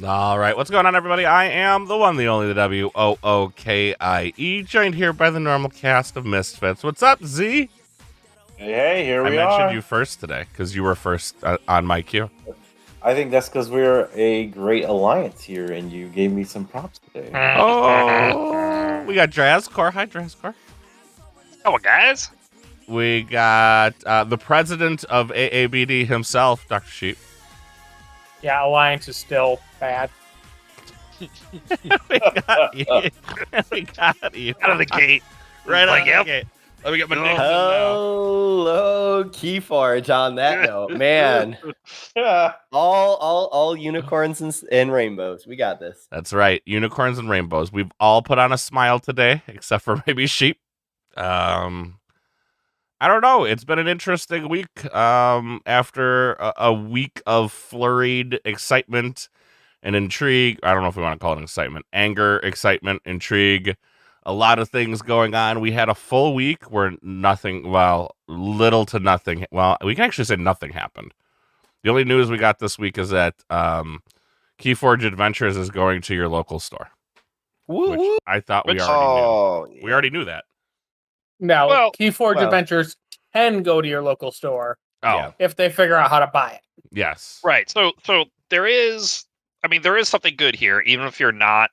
All right, what's going on, everybody? I am the one, the only, the W-O-O-K-I-E, joined here by the normal cast of Misfits. What's up, Z? Hey, here we are. I mentioned you first today because you were first on my queue. I think that's because we're a great alliance here, and you gave me some props today. Oh, we got Drazcore. Hi, Drazcore. Hello, guys. We got the president of AABD himself, Dr. Sheep. Yeah, Alliance is still bad. We got you. We got you. Out of the gate. Right Like, out of yep. the gate. Let me get my name. Hello, Keyforge on that note. Man, all unicorns and rainbows. We got this. That's right. Unicorns and rainbows. We've all put on a smile today, except for maybe Sheep. I don't know. It's been an interesting week. After a week of flurried excitement and intrigue. I don't know if we want to call it excitement. Anger, excitement, intrigue. A lot of things going on. We had a full week where little to nothing. Well, we can actually say nothing happened. The only news we got this week is that Keyforge Adventures is going to your local store. Which I thought we already knew. We already knew that. No, Keyforge Adventures can go to your local store if they figure out how to buy it. Yes. Right. So there is something good here, even if you're not.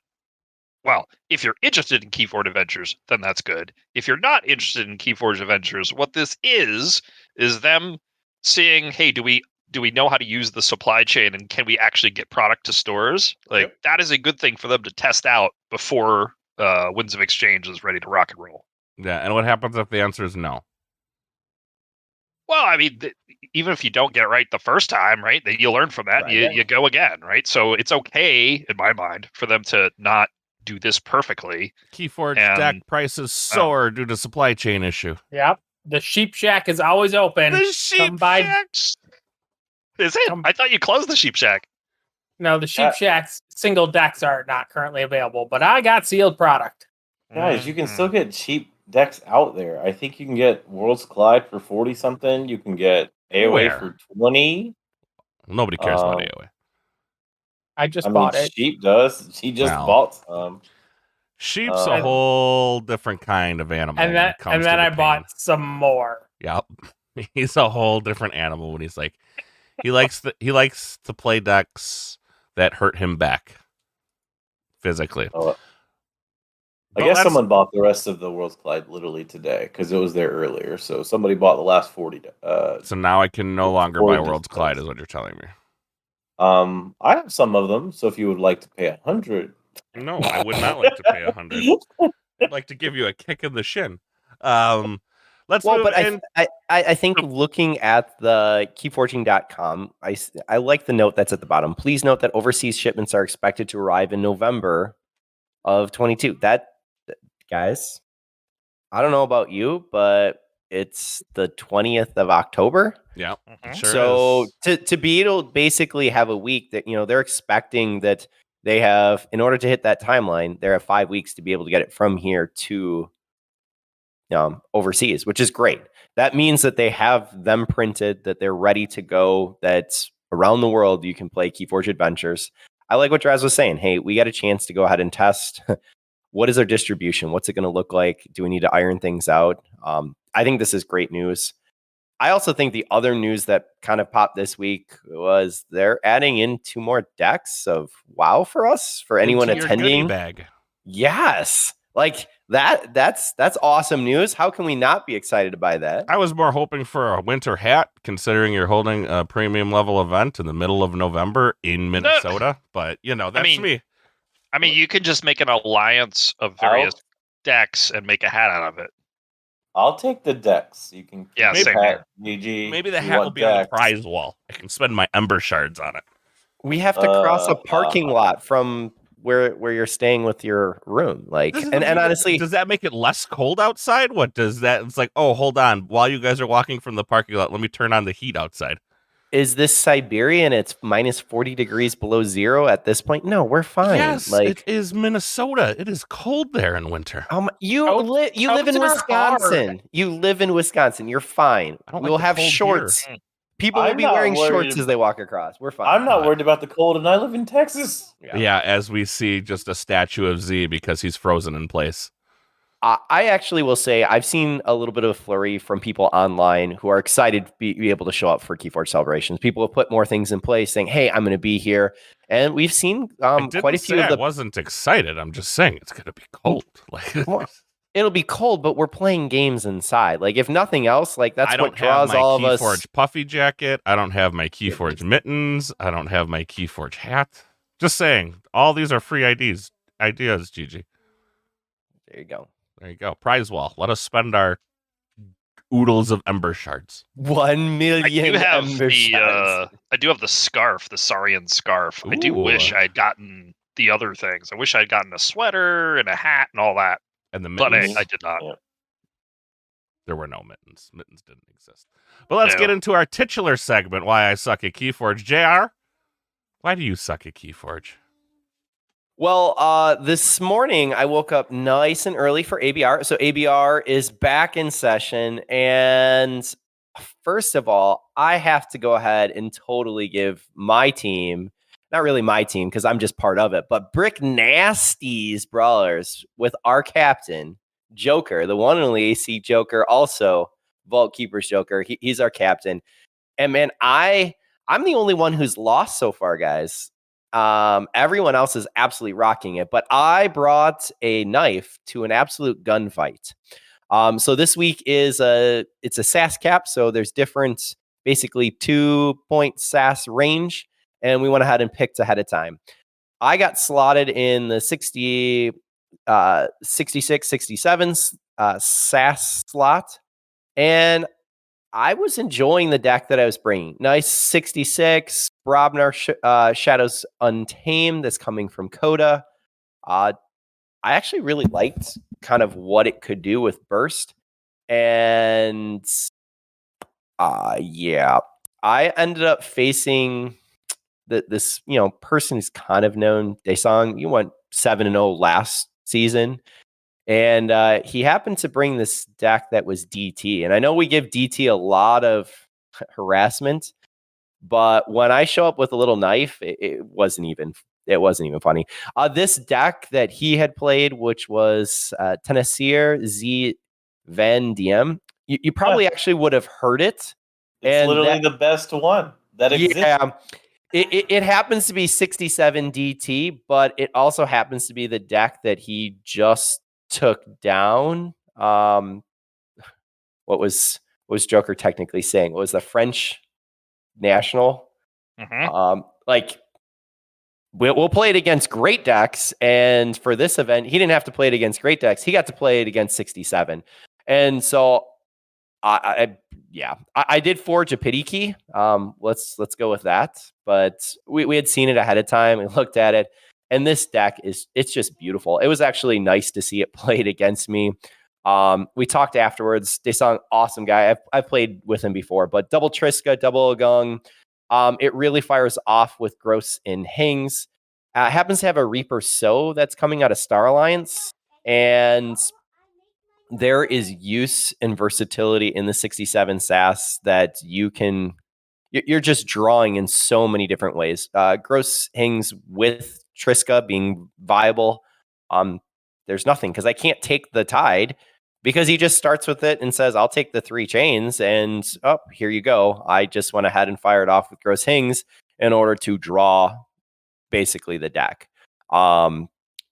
Well, if you're interested in Keyforge Adventures, then that's good. If you're not interested in Keyforge Adventures, what this is them seeing, hey, do we know how to use the supply chain, and can we actually get product to stores? That is a good thing for them to test out before Winds of Exchange is ready to rock and roll. Yeah, and what happens if the answer is no? Well, I mean, even if you don't get it right the first time, right, then you learn from that. Right, you go again, right? So it's okay, in my mind, for them to not do this perfectly. Keyforge deck prices soar due to supply chain issue. Yep. The Sheep Shack is always open. The Sheep Shack? Is it? I thought you closed the Sheep Shack. No, the Sheep Shack's single decks are not currently available, but I got sealed product. Guys, you can still get cheap decks out there. I think you can get Worlds Collide for 40 something. You can get AOA for 20. Nobody cares about AOA. I bought it. Sheep does. She just bought some. Sheep's a whole different kind of animal. And then I bought some more. Yep. He's a whole different animal when he's like he likes to play decks that hurt him back physically. I guess someone bought the rest of the Worlds Collide literally today because it was there earlier. So somebody bought the last 40. So now I can no longer buy Worlds Collide, is what you're telling me. I have some of them. So if you would like to pay 100, no, I would not like to pay 100. I'd like to give you a kick in the shin. Let's move in. I think looking at the keyforging.com, I like the note that's at the bottom. Please note that overseas shipments are expected to arrive in November of 22. That, guys, I don't know about you, but it's the 20th of October. Yeah. Sure. So to be able to basically have a week that, they're expecting that they have, in order to hit that timeline, they have 5 weeks to be able to get it from here to overseas, which is great. That means that they have them printed, that they're ready to go, that's around the world you can play Keyforge Adventures. I like what Draz was saying. Hey, we got a chance to go ahead and test. What is our distribution? What's it going to look like? Do we need to iron things out? I think this is great news. I also think the other news that kind of popped this week was they're adding in 2 more decks of WoW for us, for anyone attending. Bag. Yes. Like that's awesome news. How can we not be excited by that? I was more hoping for a winter hat, considering you're holding a premium level event in the middle of November in Minnesota. But that's me. I mean, you can just make an alliance of various decks and make a hat out of it. I'll take the decks. You can same here. Maybe the hat will be on the prize wall. I can spend my Ember shards on it. We have to cross a parking lot from where you're staying with your room. And honestly, does that make it less cold outside? What does that? It's like, oh, hold on. While you guys are walking from the parking lot, let me turn on the heat outside. Is this Siberia and it's minus 40 degrees below zero at this point? No, we're fine. Yes, it is Minnesota. It is cold there in winter. You live in Wisconsin. You live in Wisconsin. You're fine. We'll have shorts. People will be wearing shorts as they walk across. We're fine. I'm not worried about the cold, and I live in Texas. Yeah, as we see just a statue of Z because he's frozen in place. I actually will say I've seen a little bit of a flurry from people online who are excited to be able to show up for Keyforge celebrations. People have put more things in place saying, hey, I'm going to be here. And we've seen quite a few of the... I wasn't excited. I'm just saying it's going to be cold. Well, it'll be cold, but we're playing games inside. Like, if nothing else, like that's what draws all of us. I don't have my Keyforge puffy jacket. I don't have my Keyforge mittens. I don't have my Keyforge hat. Just saying, all these are free ideas, Gigi. There you go. There you go. Prize wall. Let us spend our oodles of ember shards. 1 million ember shards. I do have the scarf, the Saurian scarf. Ooh. I do wish I had gotten the other things. I wish I had gotten a sweater and a hat and all that. And the mittens. But I did not. Yeah. There were no mittens. Mittens didn't exist. But let's get into our titular segment, Why I Suck at Keyforge. JR, why do you suck at Keyforge? Well, this morning I woke up nice and early for ABR. So ABR is back in session. And first of all, I have to go ahead and totally give my team, not really my team because I'm just part of it, but Brick Nasty's Brawlers with our captain, Joker, the one and only AC Joker, also Vault Keeper's Joker. He's our captain. And man, I'm the only one who's lost so far, guys. Everyone else is absolutely rocking it, but I brought a knife to an absolute gunfight. So this week it's a SAS cap. So there's different, basically 2-point SAS range, and we went ahead and picked ahead of time. I got slotted in the 66, 67 SAS slot, and I was enjoying the deck that I was bringing. Nice 66, Brobnar Shadows Untamed that's coming from Coda. I actually really liked kind of what it could do with Burst. And I ended up facing this person who's kind of known. Daesung, you went 7-0 last season. And he happened to bring this deck that was DT. And I know we give DT a lot of harassment, but when I show up with a little knife, it wasn't even funny. This deck that he had played, which was Tenasir Z Van DM, you probably actually would have heard it. It's literally the best one that exists. Yeah. It happens to be 67 DT, but it also happens to be the deck that he just took down. What was Joker technically saying? What was the French national? Mm-hmm. We'll play it against great decks, and for this event, he didn't have to play it against great decks. He got to play it against 67, and so I did forge a pity key. Let's go with that. But we had seen it ahead of time. We looked at it. And this deck it's just beautiful. It was actually nice to see it played against me. We talked afterwards. Daesung, awesome guy. I've played with him before, but double Triska, double Agung. It really fires off with Gross and Hings. Happens to have a Reaper So that's coming out of Star Alliance. And there is use and versatility in the 67 SAS that you're just drawing in so many different ways. Gross Hings with Triska being viable. There's nothing because I can't take the Tide because he just starts with it and says, I'll take the 3 chains and here you go. I just went ahead and fired off with Gross Hings in order to draw basically the deck.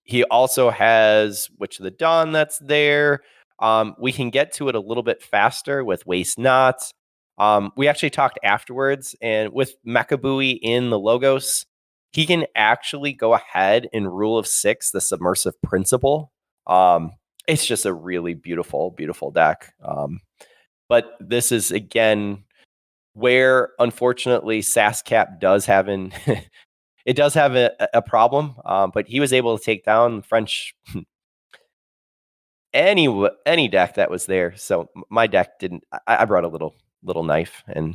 He also has Witch of the Dawn that's there. We can get to it a little bit faster with Waste Not. We actually talked afterwards, and with Mechabui in the Logos, he can actually go ahead and Rule of 6, the Submersive Principle. It's just a really beautiful, beautiful deck. But this is, again, where, unfortunately, SASCAP does have it does have a problem. But he was able to take down French any deck that was there. So my deck didn't. I brought a little knife and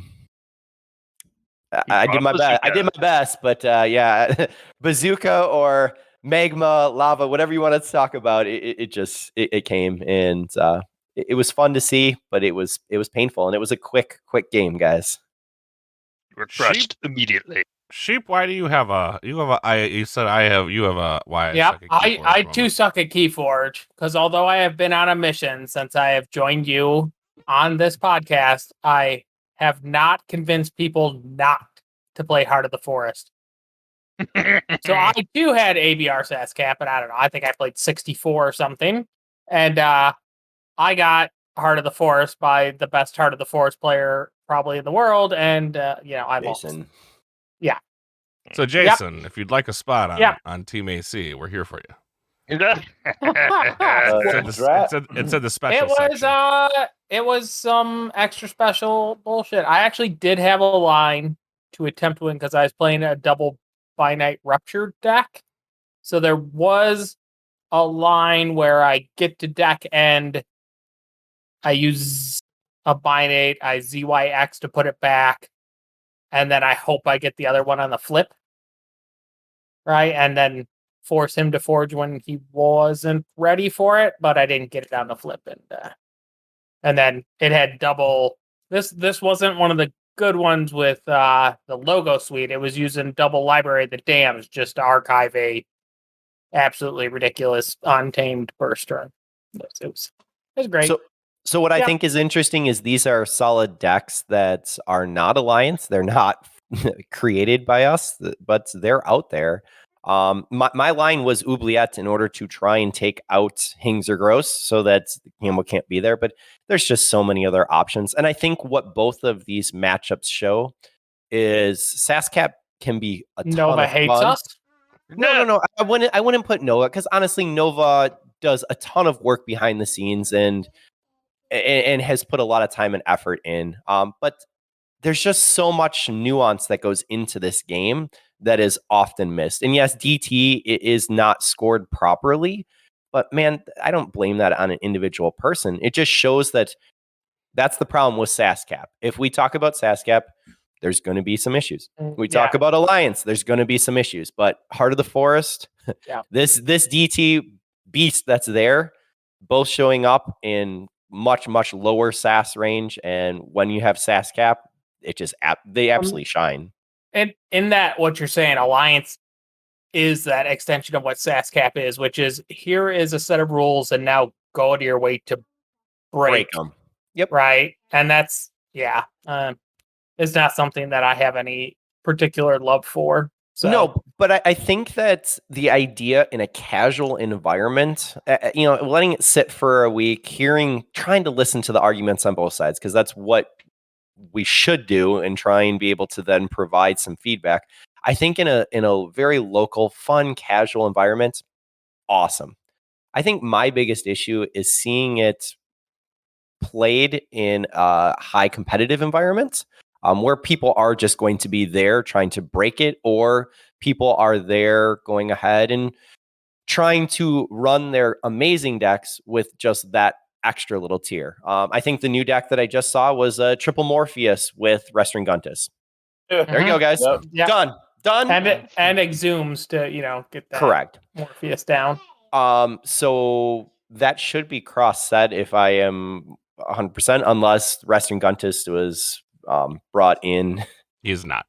I did my best. I did my best, but bazooka or magma, lava, whatever you want to talk about, it came, and it was fun to see, but it was painful, and it was a quick game, guys. We're crushed immediately. Sheep, why do you have a you said you have a why? Yep, I too suck at Keyforge because although I have been on a mission since I have joined you on this podcast, I have not convinced people not to play Heart of the Forest. So I too had ABR SAS cap, and I don't know. I think I played 64 or something, and I got Heart of the Forest by the best Heart of the Forest player probably in the world, and I lost. Yeah. So Jason, if you'd like a spot on Team AC, we're here for you. It said the special section. It was some extra special bullshit. I actually did have a line to attempt to win because I was playing a double finite rupture deck. So there was a line where I get to deck end, I use a binate, I ZYX to put it back, and then I hope I get the other one on the flip. Right? And then force him to forge when he wasn't ready for it, but I didn't get it on the flip. And then it had double. This wasn't one of the good ones with the logo suite. It was using double library of the dams just to archive a absolutely ridiculous untamed burst run. It was great. So what I think is interesting is these are solid decks that are not Alliance. They're not created by us, but they're out there. My line was Oubliette in order to try and take out Hings or Gross so that Hamlet can't be there, but there's just so many other options. And I think what both of these matchups show is Sascap can be a ton Nova of hates fun. us? No. I wouldn't put Nova because honestly, Nova does a ton of work behind the scenes and has put a lot of time and effort in. But there's just so much nuance that goes into this game that is often missed. And yes, DT is not scored properly, but man, I don't blame that on an individual person. It just shows that that's the problem with Sascap. If we talk about Sascap, there's going to be some issues. We talk about Alliance, there's going to be some issues. But Heart of the Forest, this DT beast that's there, both showing up in much, much lower SAS range. And when you have Sascap, it just they absolutely shine. And in that, what you're saying, Alliance is that extension of what Sascap is, which is here is a set of rules, and now go to your way to break them. Yep. Right. And that's it's not something that I have any particular love for. So. No, but I think that the idea in a casual environment, letting it sit for a week, trying to listen to the arguments on both sides, because that's what we should do and try and be able to then provide some feedback. I think in a very local, fun, casual environment, awesome. I think my biggest issue is seeing it played in a high competitive environment. Where people are just going to be there trying to break it, or people are there going ahead and trying to run their amazing decks with just that extra little tier. I think the new deck that I just saw was a triple Morpheus with Restring Guntus. There you go, guys. Yep. Done. And exhumes to get that correct Morpheus down. So that should be cross set if I am 100%, unless Restring Guntus was brought in. He's not.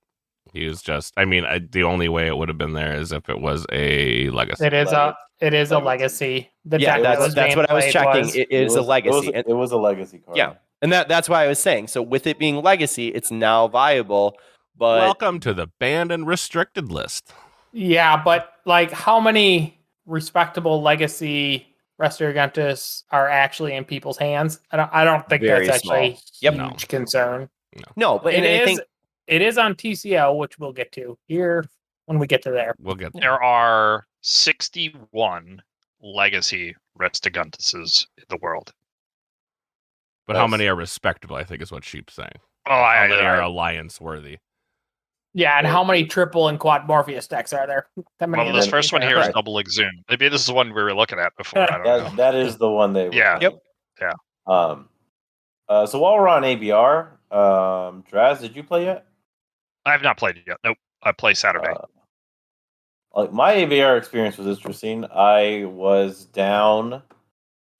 He was just. I mean, the only way it would have been there is if it was a legacy. It is a legacy. That's what I was checking. It is a legacy. It was a legacy card. Yeah, and that's why I was saying. So with it being legacy, it's now viable. But welcome to the banned and restricted list. Yeah, but like, how many respectable legacy Resurgentus are actually in people's hands? I don't think very that's actually small. a huge concern. No, but I think it is on TCO, which we'll get to here when we get to there. We'll get there. There are 61 legacy Resurgentuses in the world. But how many are respectable, I think is what Sheep's saying. How many are alliance worthy? Yeah, and how many triple and quad Morpheus decks are there? Well, this first one here is double Exhume. Maybe this is the one we were looking at before. I don't know. That is the one they were. Yeah. Yep. Yeah. So while we're on ABR, Draz, did you play yet? I have not played it yet. Nope. I play Saturday. Like my ABR experience was interesting. I was down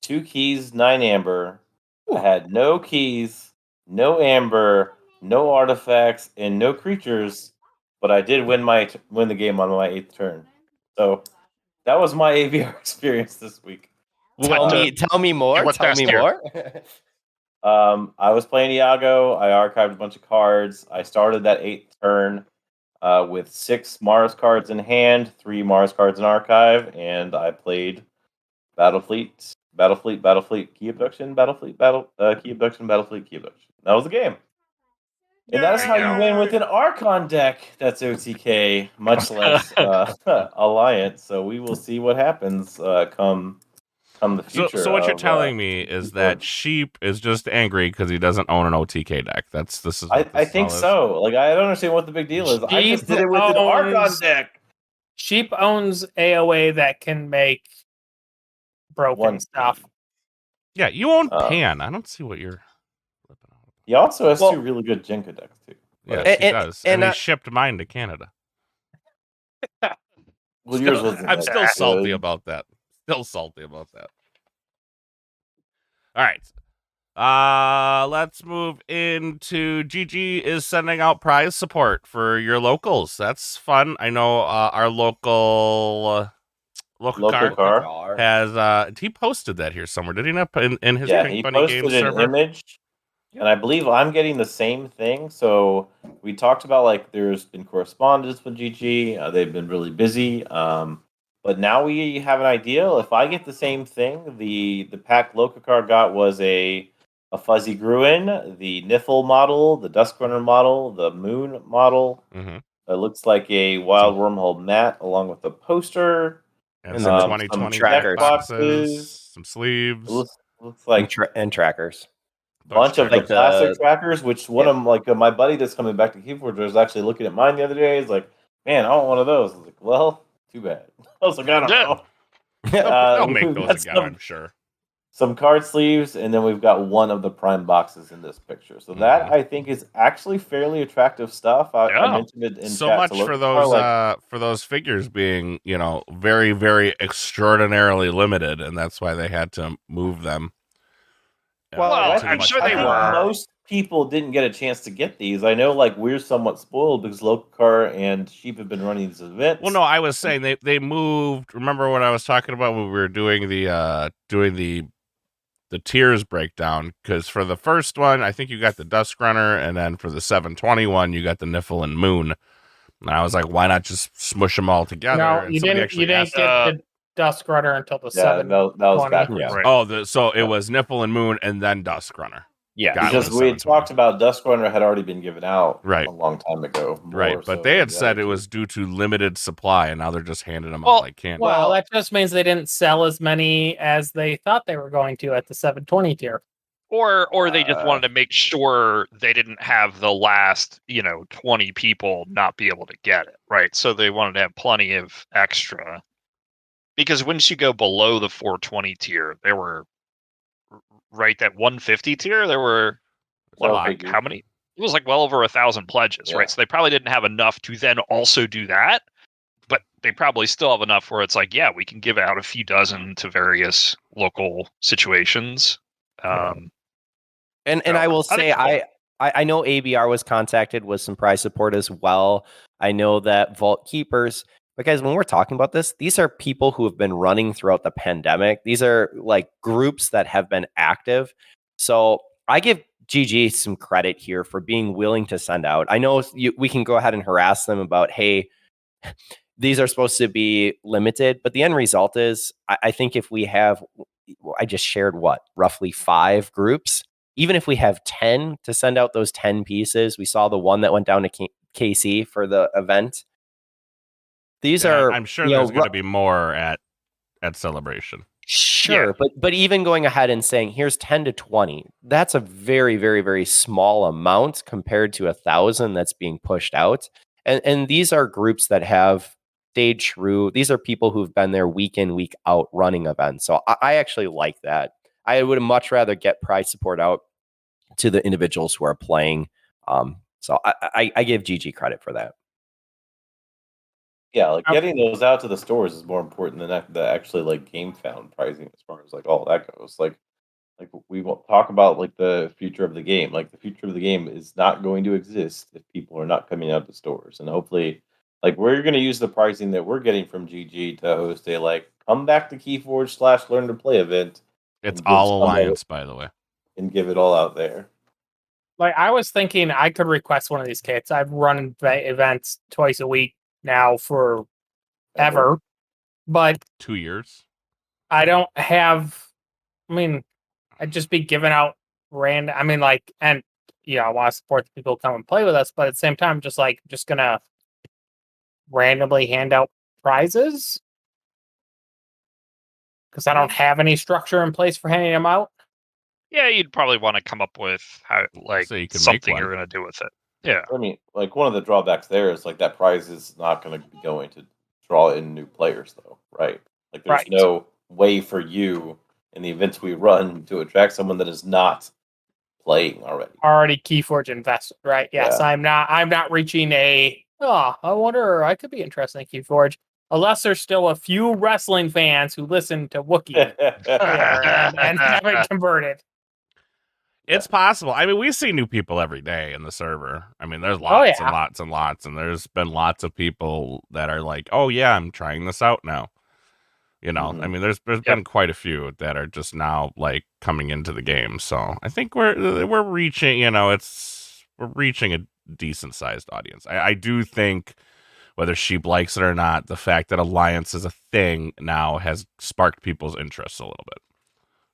2 keys, 9 amber. I had no keys, no amber, no artifacts, and no creatures, but I did win the game on my 8th turn. So that was my ABR experience this week. Tell me more. what Tell me tier? more. I was playing Iago. I archived a bunch of cards. I started that 8th turn with 6 Mars cards in hand, 3 Mars cards in archive, and I played Battlefleet, Key Abduction, Key Abduction, Battlefleet, Key Abduction. That was the game. And that is how you win with an Archon deck that's OTK, much less Alliance. So we will see what happens come the future. So what you're telling me is that Sheep is just angry because he doesn't own an OTK deck. I think so. Like, I don't understand what the big deal is. I just did it with an Archon deck. Sheep owns AOA that can make broken stuff. Yeah, you own Pan. I don't see what you're flipping out. He also has 2 really good Jenka decks too. Yes, he does. And he shipped mine to Canada. Well, yours wasn't. I'm still salty about that. All right. Let's move into GG is sending out prize support for your locals. That's fun. I know our local car has he posted that here somewhere. Did he not in his Pink Bunny Games server? Image. And I believe I'm getting the same thing. So we talked about, like, there's been correspondence with GG. They've been really busy. But now we have an idea. If I get the same thing, the pack Lokacar got was a Fuzzy Gruin, the Niffle model, the Duskrunner model, the Moon model. Mm-hmm. It looks like a Wild Wormhole mat along with a poster. And some 2020 trackers. Boxes, some sleeves. Looks like and trackers. Bunch of the plastic trackers, which one of them, like my buddy that's coming back to Keyforge was actually looking at mine the other day. He's like, "Man, I want one of those." I was like, "Well, too bad." I was like, "I don't know." They'll make those again, I'm sure. Some card sleeves, and then we've got one of the prime boxes in this picture. So that I think is actually fairly attractive stuff. I mentioned it in so chat much for those figures being, very, very extraordinarily limited, and that's why they had to move them. Well, I'm sure they were. Most people didn't get a chance to get these. I know, like, we're somewhat spoiled because Lokacar and Sheep have been running these events. Well, no, I was saying they moved. Remember what I was talking about when we were doing the tiers breakdown? Because for the first one, I think you got the Duskrunner, and then for the 721, you got the Niffle and Moon. And I was like, why not just smush them all together? No, and you didn't get the Duskrunner until the 7. That was backwards. Yeah. Right. Oh, it was Niffle and Moon and then Duskrunner. Yeah, because we had talked about Duskrunner had already been given out a long time ago. But they had said it was due to limited supply, and now they're just handing them out like candy. Well, that just means they didn't sell as many as they thought they were going to at the 720 tier. Or they just wanted to make sure they didn't have the last, 20 people not be able to get it, right? So they wanted to have plenty of extra. Because once you go below the 420 tier, there were that 150 tier, there were how many? It was like well over 1,000 pledges, right? So they probably didn't have enough to then also do that, but they probably still have enough where it's like, yeah, we can give out a few dozen to various local situations. And I will say, I know ABR was contacted with some prize support as well. I know that Vault Keepers. But guys, when we're talking about this, these are people who have been running throughout the pandemic. These are like groups that have been active. So I give GG some credit here for being willing to send out. I know we can go ahead and harass them about, hey, these are supposed to be limited. But the end result is, I think if we have, I just shared roughly 5 groups. Even if we have 10 to send out those 10 pieces, we saw the one that went down to KC for the event. These are. I'm sure there's going to be more at Celebration. Sure, but even going ahead and saying here's 10 to 20, that's a very, very, very small amount compared to 1,000 that's being pushed out. And these are groups that have stayed true. These are people who've been there week in, week out running events. So I actually like that. I would much rather get prize support out to the individuals who are playing. So I give GG credit for that. Yeah, like getting those out to the stores is more important than the actually like game found pricing as far as like all that goes. Like like we won't talk about like the future of the game. Like the future of the game is not going to exist if people are not coming out to stores. And hopefully, like we're going to use the pricing that we're getting from GG to host a like come back to Keyforge / Learn to Play event It's and give all some of it Alliance, by the way. and give it all out there. Like I was thinking, I could request one of these kits. I've run events twice a week now for ever, but 2 years. I don't have. I mean, I'd just be giving out random. I mean, like, and I want to support the people who come and play with us, but at the same time, just gonna randomly hand out prizes because I don't have any structure in place for handing them out. Yeah, you'd probably want to come up with how So you can make something one. you're going to do with it. Yeah. I mean, like one of the drawbacks there is like that prize is not going to be going to draw in new players, though, right? Like there's Right. no way for you in the events we run to attract someone that is not playing already. Keyforge invested, right? Yes, Yeah. I'm not reaching a. Oh, I wonder. I could be interested in Keyforge, unless there's still a few wrestling fans who listen to Wookiee there and haven't converted. It's possible. I mean, we see new people every day in the server. I mean, there's lots and yeah. lots and lots, and there's been lots of people that are like, "Oh yeah, I'm trying this out now." You know, I mean, there's been quite a few that are just now like coming into the game. So I think we're reaching. You know, we're reaching a decent sized audience. I do think whether Sheep likes it or not, the fact that Alliance is a thing now has sparked people's interest a little bit.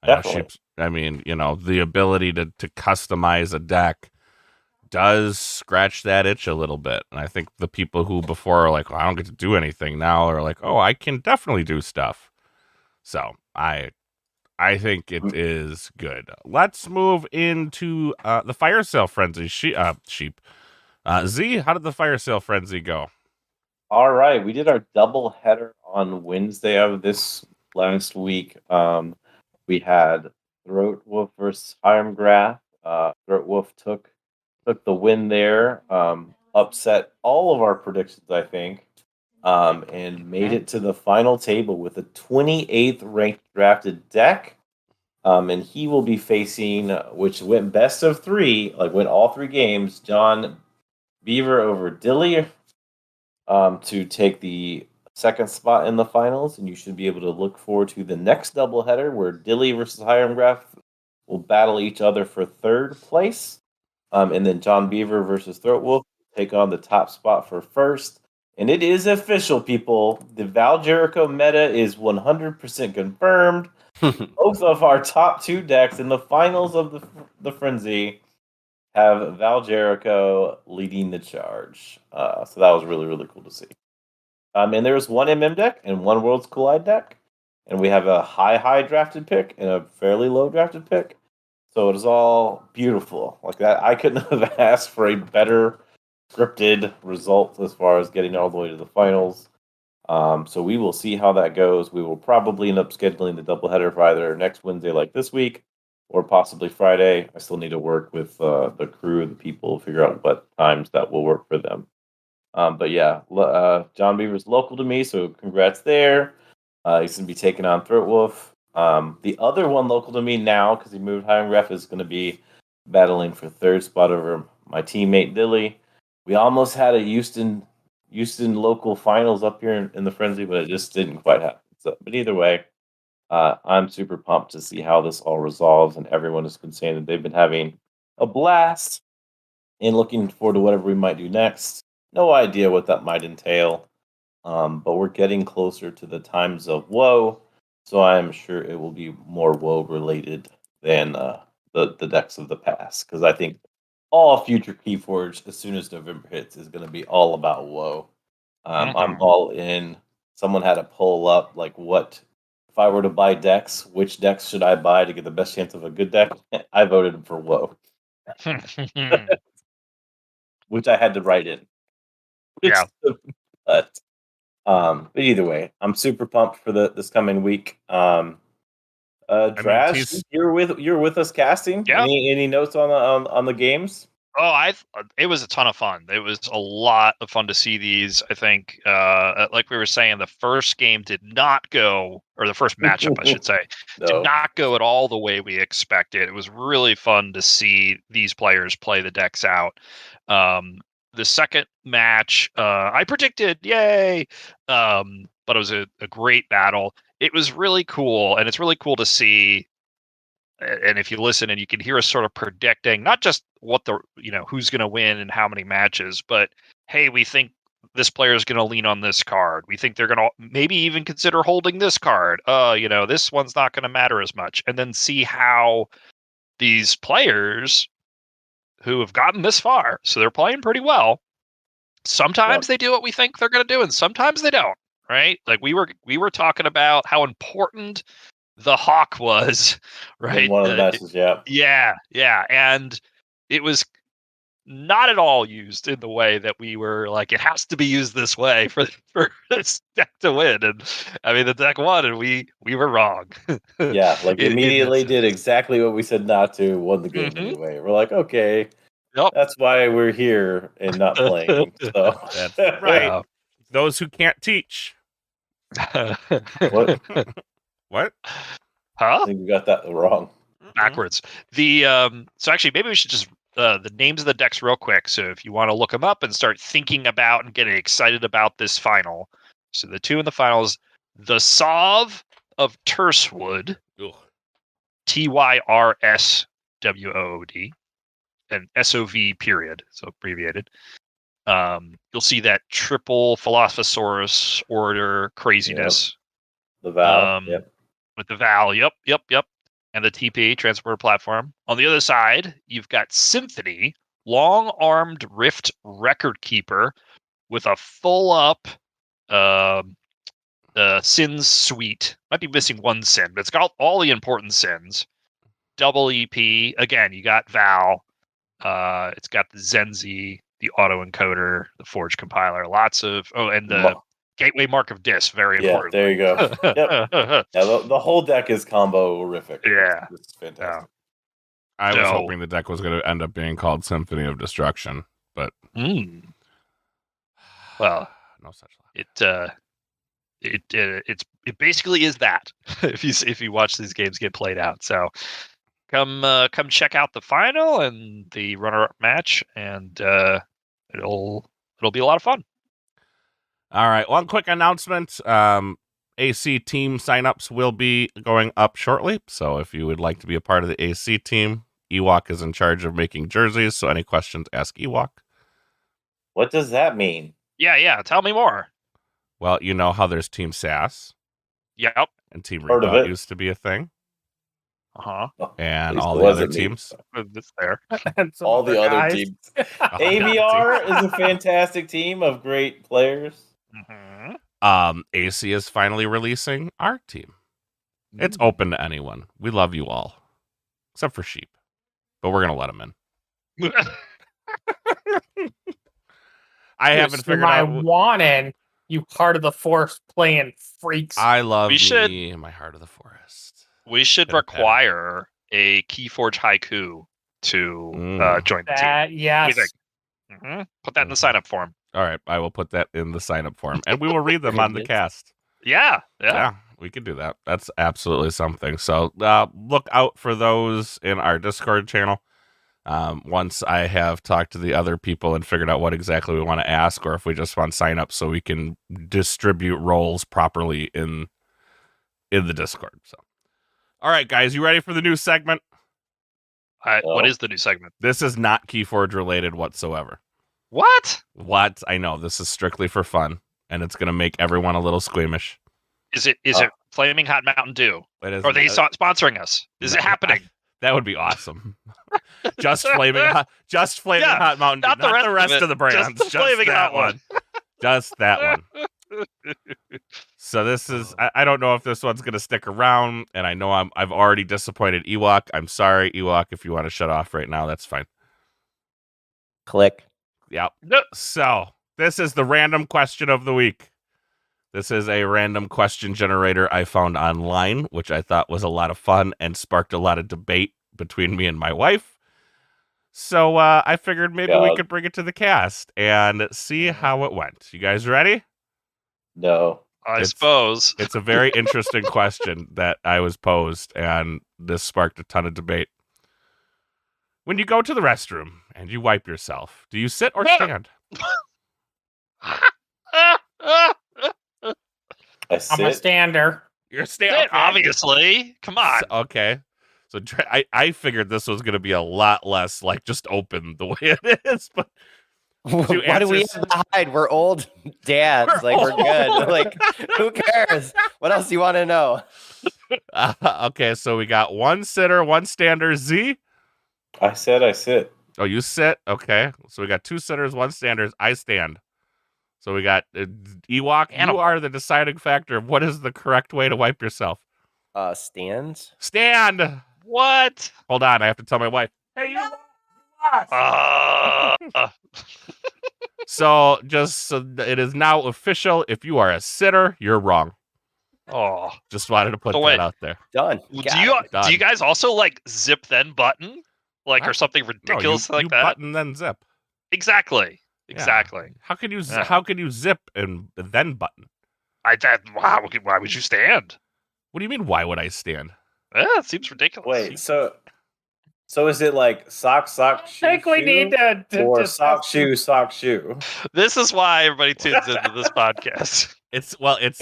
I know Definitely. Sheep's. I mean, you know, the ability to customize a deck does scratch that itch a little bit. And I think the people who before are like, well, I don't get to do anything now are like, oh, I can definitely do stuff. So I think it is good. Let's move into the fire sale frenzy. Sheep. Z, how did the fire sale frenzy go? All right, we did our double header on Wednesday of this last week. We had Throat Wolf versus Hiramgraph. Throat Wolf took the win there, upset all of our predictions, I think, and made it to the final table with a 28th ranked drafted deck. And he will be facing, which went best of 3, like went all 3 games, John Beaver over Dilly, to take the second spot in the finals, and you should be able to look forward to the next doubleheader where Dilly versus Hiramgraph will battle each other for third place, and then John Beaver versus Throat Wolf take on the top spot for first. And it is official, people. The Val Jericho meta is 100% confirmed. Both of our top 2 decks in the finals of the Frenzy have Val Jericho leading the charge. So that was really, really cool to see. And there was one MM deck and one Worlds Collide deck. And we have a high drafted pick and a fairly low drafted pick. So it is all beautiful. Like that, I couldn't have asked for a better scripted result as far as getting all the way to the finals. So we will see how that goes. We will probably end up scheduling the doubleheader for either next Wednesday, like this week, or possibly Friday. I still need to work with the crew, the people, figure out what times that will work for them. But yeah, John Beaver's local to me, so congrats there. He's going to be taking on Throat Wolf. The other one local to me now, because he moved Hiramgraph, is going to be battling for third spot over my teammate Dilly. We almost had a Houston local finals up here in the Frenzy, but it just didn't quite happen. So, but either way, I'm super pumped to see how this all resolves, and everyone has been saying that they've been having a blast and looking forward to whatever we might do next. No idea what that might entail, but we're getting closer to the times of woe, so I'm sure it will be more woe related than the decks of the past, because I think all future Keyforge, as soon as November hits, is going to be all about woe. I'm all in. Someone had a poll up, like, what if I were to buy decks? Which decks should I buy to get the best chance of a good deck? I voted for woe, which I had to write in. Yeah. But either way, I'm super pumped for this coming week. Drash, you're with us casting. Yeah. Any notes on the games? Oh, it was a ton of fun. It was a lot of fun to see these. I think, like we were saying, the first game did not go, or the first matchup, I should say, did No. not go at all the way we expected. It was really fun to see these players play the decks out. The second match, I predicted, yay, but it was a great battle. It was really cool, and it's really cool to see. And if you listen and you can hear us sort of predicting not just what who's going to win and how many matches, but hey, we think this player is going to lean on this card. We think they're going to maybe even consider holding this card. This one's not going to matter as much. And then see how these players who have gotten this far, so they're playing pretty well. Sometimes they do what we think they're going to do, and sometimes they don't. Right? Like we were talking about how important the Hawk was, right? In one of the matches, yeah, and it was not at all used in the way that we were like. It has to be used this way for this deck to win, and I mean the deck won, and we were wrong. Yeah, like immediately did exactly what we said not to. Won the game anyway. We're like, okay, that's why we're here and not playing. So That's right. Those who can't teach. What? What? Huh? I think we got that wrong. Backwards. So actually, maybe we should just the names of the decks real quick. So if you want to look them up and start thinking about and getting excited about this final. So the two in the finals, the Sov of Tersewood, TYRSWOOD, and SOV period, so abbreviated. You'll see that triple Philosophosaurus order craziness. Yep. The Val. With the Val, yep. And the TP, Transporter Platform. On the other side, you've got Symphony, long-armed Rift Record Keeper with a full-up Sins Suite. Might be missing one Sin, but it's got all the important Sins. Double EP. Again, you got Val. It's got the Zenzi, the autoencoder, the Forge compiler. Lots of... Oh, and the... Gateway Mark of Dis, very important. There you go. Yep. The whole deck is combo-rific. Yeah. It's fantastic. I was hoping the deck was going to end up being called Symphony of Destruction, but... Well, no such luck. It basically is that if you watch these games get played out. So come check out the final and the runner-up match, and it'll be a lot of fun. All right, one quick announcement. AC team signups will be going up shortly, so if you would like to be a part of the AC team, Ewok is in charge of making jerseys, so any questions, ask Ewok. What does that mean? Yeah, tell me more. Well, you know how there's Team SAS? Yep. And Team Reboot used to be a thing. Uh-huh. And all the other teams. It's there. All the other teams. ABR is a fantastic team of great players. Mm-hmm. AC is finally releasing our team. It's open to anyone. We love you all. Except for Sheep. But we're going to let them in. I haven't figured out... wanting you Heart of the Forest playing freaks. I love me in my Heart of the Forest. We should require a Keyforge haiku to join the team. Yes. Mm-hmm. Put that in the sign-up form. All right, I will put that in the sign-up form, and we will read them on the cast. Yeah, we can do that. That's absolutely something. So look out for those in our Discord channel. Once I have talked to the other people and figured out what exactly we want to ask, or if we just want to sign up so we can distribute roles properly in the Discord. So, all right, guys, you ready for the new segment? What is the new segment? This is not Keyforge related whatsoever. What? I know. This is strictly for fun, and it's going to make everyone a little squeamish. Is it Flaming Hot Mountain Dew? Are they sponsoring us? Is it happening? That would be awesome. Just Flaming Hot Mountain Dew, not the rest of the brands. Just Flaming Hot one. Just that one. So this is, I don't know if this one's going to stick around, and I know I've already disappointed Ewok. I'm sorry, Ewok, if you want to shut off right now, that's fine. Click. Yep. So this is the random question of the week. This is a random question generator I found online, which I thought was a lot of fun and sparked a lot of debate between me and my wife. So I figured maybe we God. could bring it to the cast and see how it went. You guys ready? No. I It's- suppose. It's a very interesting question that I was posed, and this sparked a ton of debate. When you go to the restroom and you wipe yourself, do you sit or stand? I I'm a sit. stander. You're a stand. Sit, obviously. Come on. Okay. So I figured this was going to be a lot less like just open the way it is, but What do we answers- have to hide? We're old dads. We're good. Like, who cares? What else do you want to know? okay, so we got one sitter, one stander. Z. I said I sit. Oh, you sit. Okay, so we got two sitters, one standers. I stand. So we got Ewok. Animal. You are the deciding factor of what is the correct way to wipe yourself. Stands? Stand. What? Hold on, I have to tell my wife. Hey, you lost. So just so it is now official. If you are a sitter, you're wrong. Oh. Just wanted to put So that wait. out there. Done. Do Got you it. Done. do you guys also like zip then button? Like Huh? or something No, ridiculous you like that? button then zip. Exactly. Yeah. Exactly. How can you Yeah. how can you zip and then button? Wow, why would you stand? What do you mean? Why would I stand? It seems ridiculous. Wait, so is it like sock, I shoe, think we shoe, need to or discuss sock, shoe? This is why everybody tunes into this podcast. It's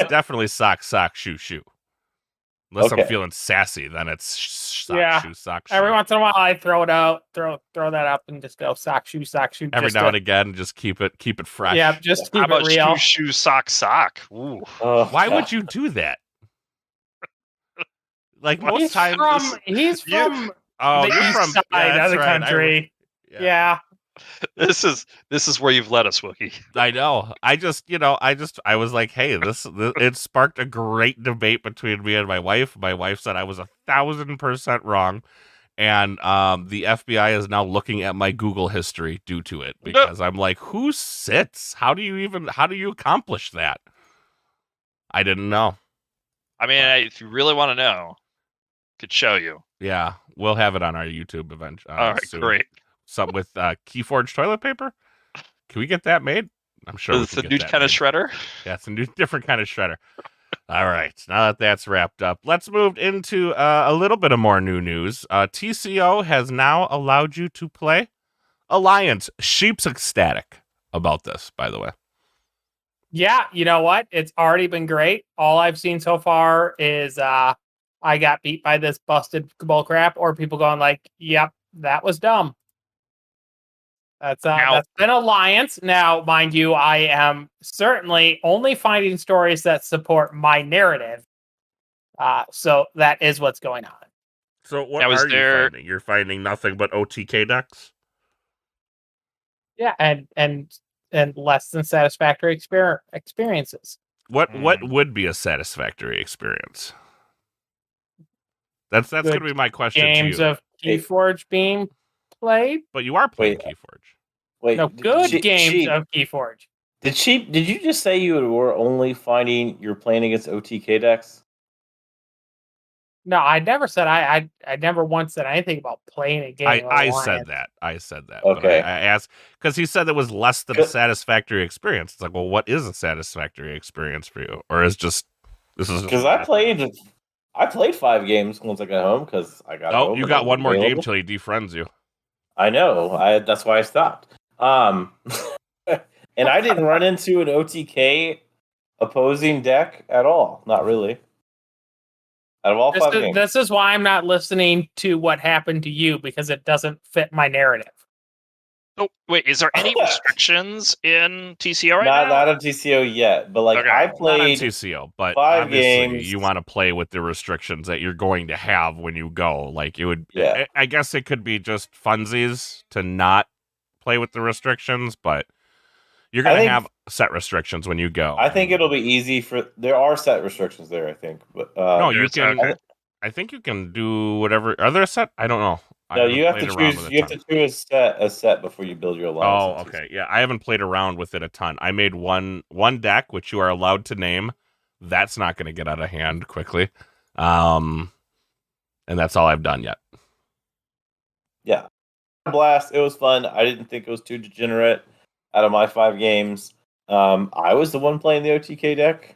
definitely sock, shoe. Unless I'm Okay. feeling sassy, then it's sock, Yeah. shoe, sock, shoe. Every once in a while, I throw it out, throw that up, and just go sock shoe. Every just now to- and again, just keep it fresh. Yeah, just to How keep it about real. shoe, sock? Ooh. Oh, Why God. would you do that? Like What? most He's times, he's you- from oh, the you're east from side yeah, of that's the right. country. Yeah. This is where you've led us, Wookie. I know. I was like, hey, this it sparked a great debate between me and my wife. My wife said I was 1,000% wrong, and the FBI is now looking at my Google history due to it because I'm like, who sits? How do you accomplish that? I didn't know. I mean, if you really want to know, could show you. Yeah, we'll have it on our YouTube event. All right, soon. great. Some with Keyforge toilet paper. Can we get that made? I'm sure It's we a can new get that kind of made. shredder. Yeah, it's a new, different kind of shredder. All right, now that that's wrapped up, let's move into a little bit of more new news. TCO has now allowed you to play Alliance. Sheep's ecstatic about this, by the way. Yeah, you know what? It's already been great. All I've seen so far is I got beat by this busted bullcrap, or people going like, "Yep, that was dumb." That's been Alliance. Now, mind you, I am certainly only finding stories that support my narrative. So that is what's going on. So what Now, is are you there- finding? You're finding nothing but OTK decks? Yeah, and less than satisfactory experiences. What would be a satisfactory experience? That's Good going to be my question Games to you. of Keyforge being played. But you are playing Wait. Keyforge. Wait, No, good games Sheep, of Keyforge. Did you just say you were only finding you're playing against OTK decks? No, I never said I never once said anything about playing a game. of I Alliance. said that. I said that. Okay. But I asked because he said it was less than a Good. satisfactory experience. It's like, well, what is a satisfactory experience for you? Or is just this is Because I played 5 games once I got home because I got Oh, home. you and got it was one more game available. till he defriends you. I know. That's why I stopped. And I didn't run into an OTK opposing deck at all. Not really. Out of all 5 games. This is why I'm not listening to what happened to you, because it doesn't fit my narrative. Oh, wait, is there any restrictions in TCO right not now? on TCO yet, but like Okay. I Not on Not on played. TCO, but 5 obviously games. you want to play with the restrictions that you're going to have when you go. Like it would. Yeah. I guess it could be just funsies to not play with the restrictions, but you're I going to think- have set restrictions when you go. I think it'll be easy for. There are set restrictions there, I think, but No, you There's- can. okay. I think you can do whatever. Are there a set? I don't know. I no, haven't you have to played around choose. with You have ton. to choose a set before you build your alliance. Oh, okay. Yeah, I haven't played around with it a ton. I made one deck, which you are allowed to name. That's not going to get out of hand quickly. And that's all I've done yet. Yeah. a blast. It was fun. I didn't think it was too degenerate. Out of my 5 games, I was the one playing the OTK deck,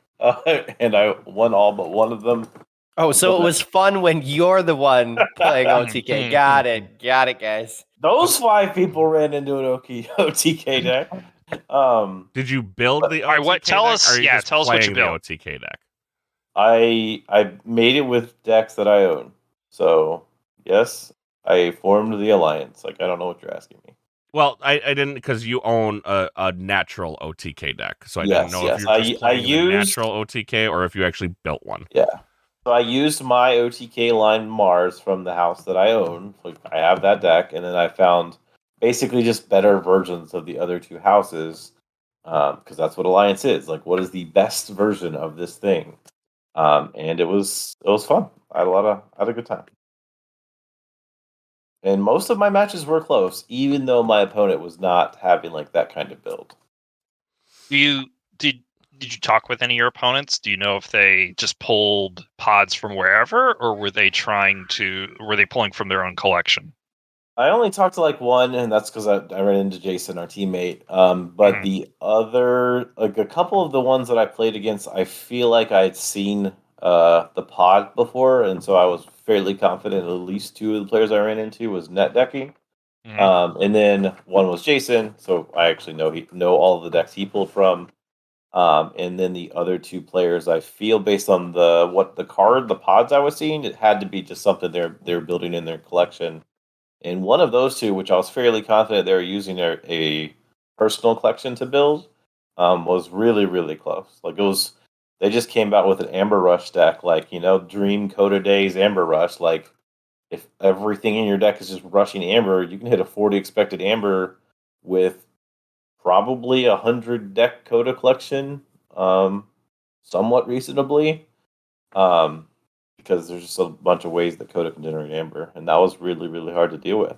and I won all but one of them. Oh, so it was fun when you're the one playing OTK. Got it, guys. Those 5 people ran into an OTK deck. Did you build the OTK all right, what? Tell deck, us. or are you Yeah, just tell us what you playing the built. OTK deck? I made it with decks that I own. So yes, I formed the alliance. Like, I don't know what you're asking me. Well, I didn't, because you own a natural OTK deck, so I didn't Yes, know if yes. you're just I playing the used natural OTK or if you actually built one. Yeah. So I used my OTK line Mars from the house that I own. Like, I have that deck, and then I found basically just better versions of the other 2 houses, because that's what Alliance is. Like, what is the best version of this thing? And it was fun. I had a good time. And most of my matches were close, even though my opponent was not having like that kind of build. Did you talk with any of your opponents? Do you know if they just pulled pods from wherever, or were they pulling from their own collection? I only talked to like one, and that's because I ran into Jason, our teammate. But the other, like a couple of the ones that I played against, I feel like I had seen the pod before, and so I was fairly confident at least 2 of the players I ran into was net decking. And then one was Jason, so I actually know all of the decks he pulled from. And then the other 2 players, I feel based on the pods I was seeing, it had to be just something they're building in their collection. And one of those 2, which I was fairly confident they were using a personal collection to build, was really, really close. Like, they just came out with an Amber Rush deck, like, Dream Coda Days Amber Rush. Like, if everything in your deck is just rushing Amber, you can hit a 40 expected Amber with probably 100 deck Coda collection, somewhat reasonably. Because there's just a bunch of ways that Coda can generate Amber, and that was really, really hard to deal with.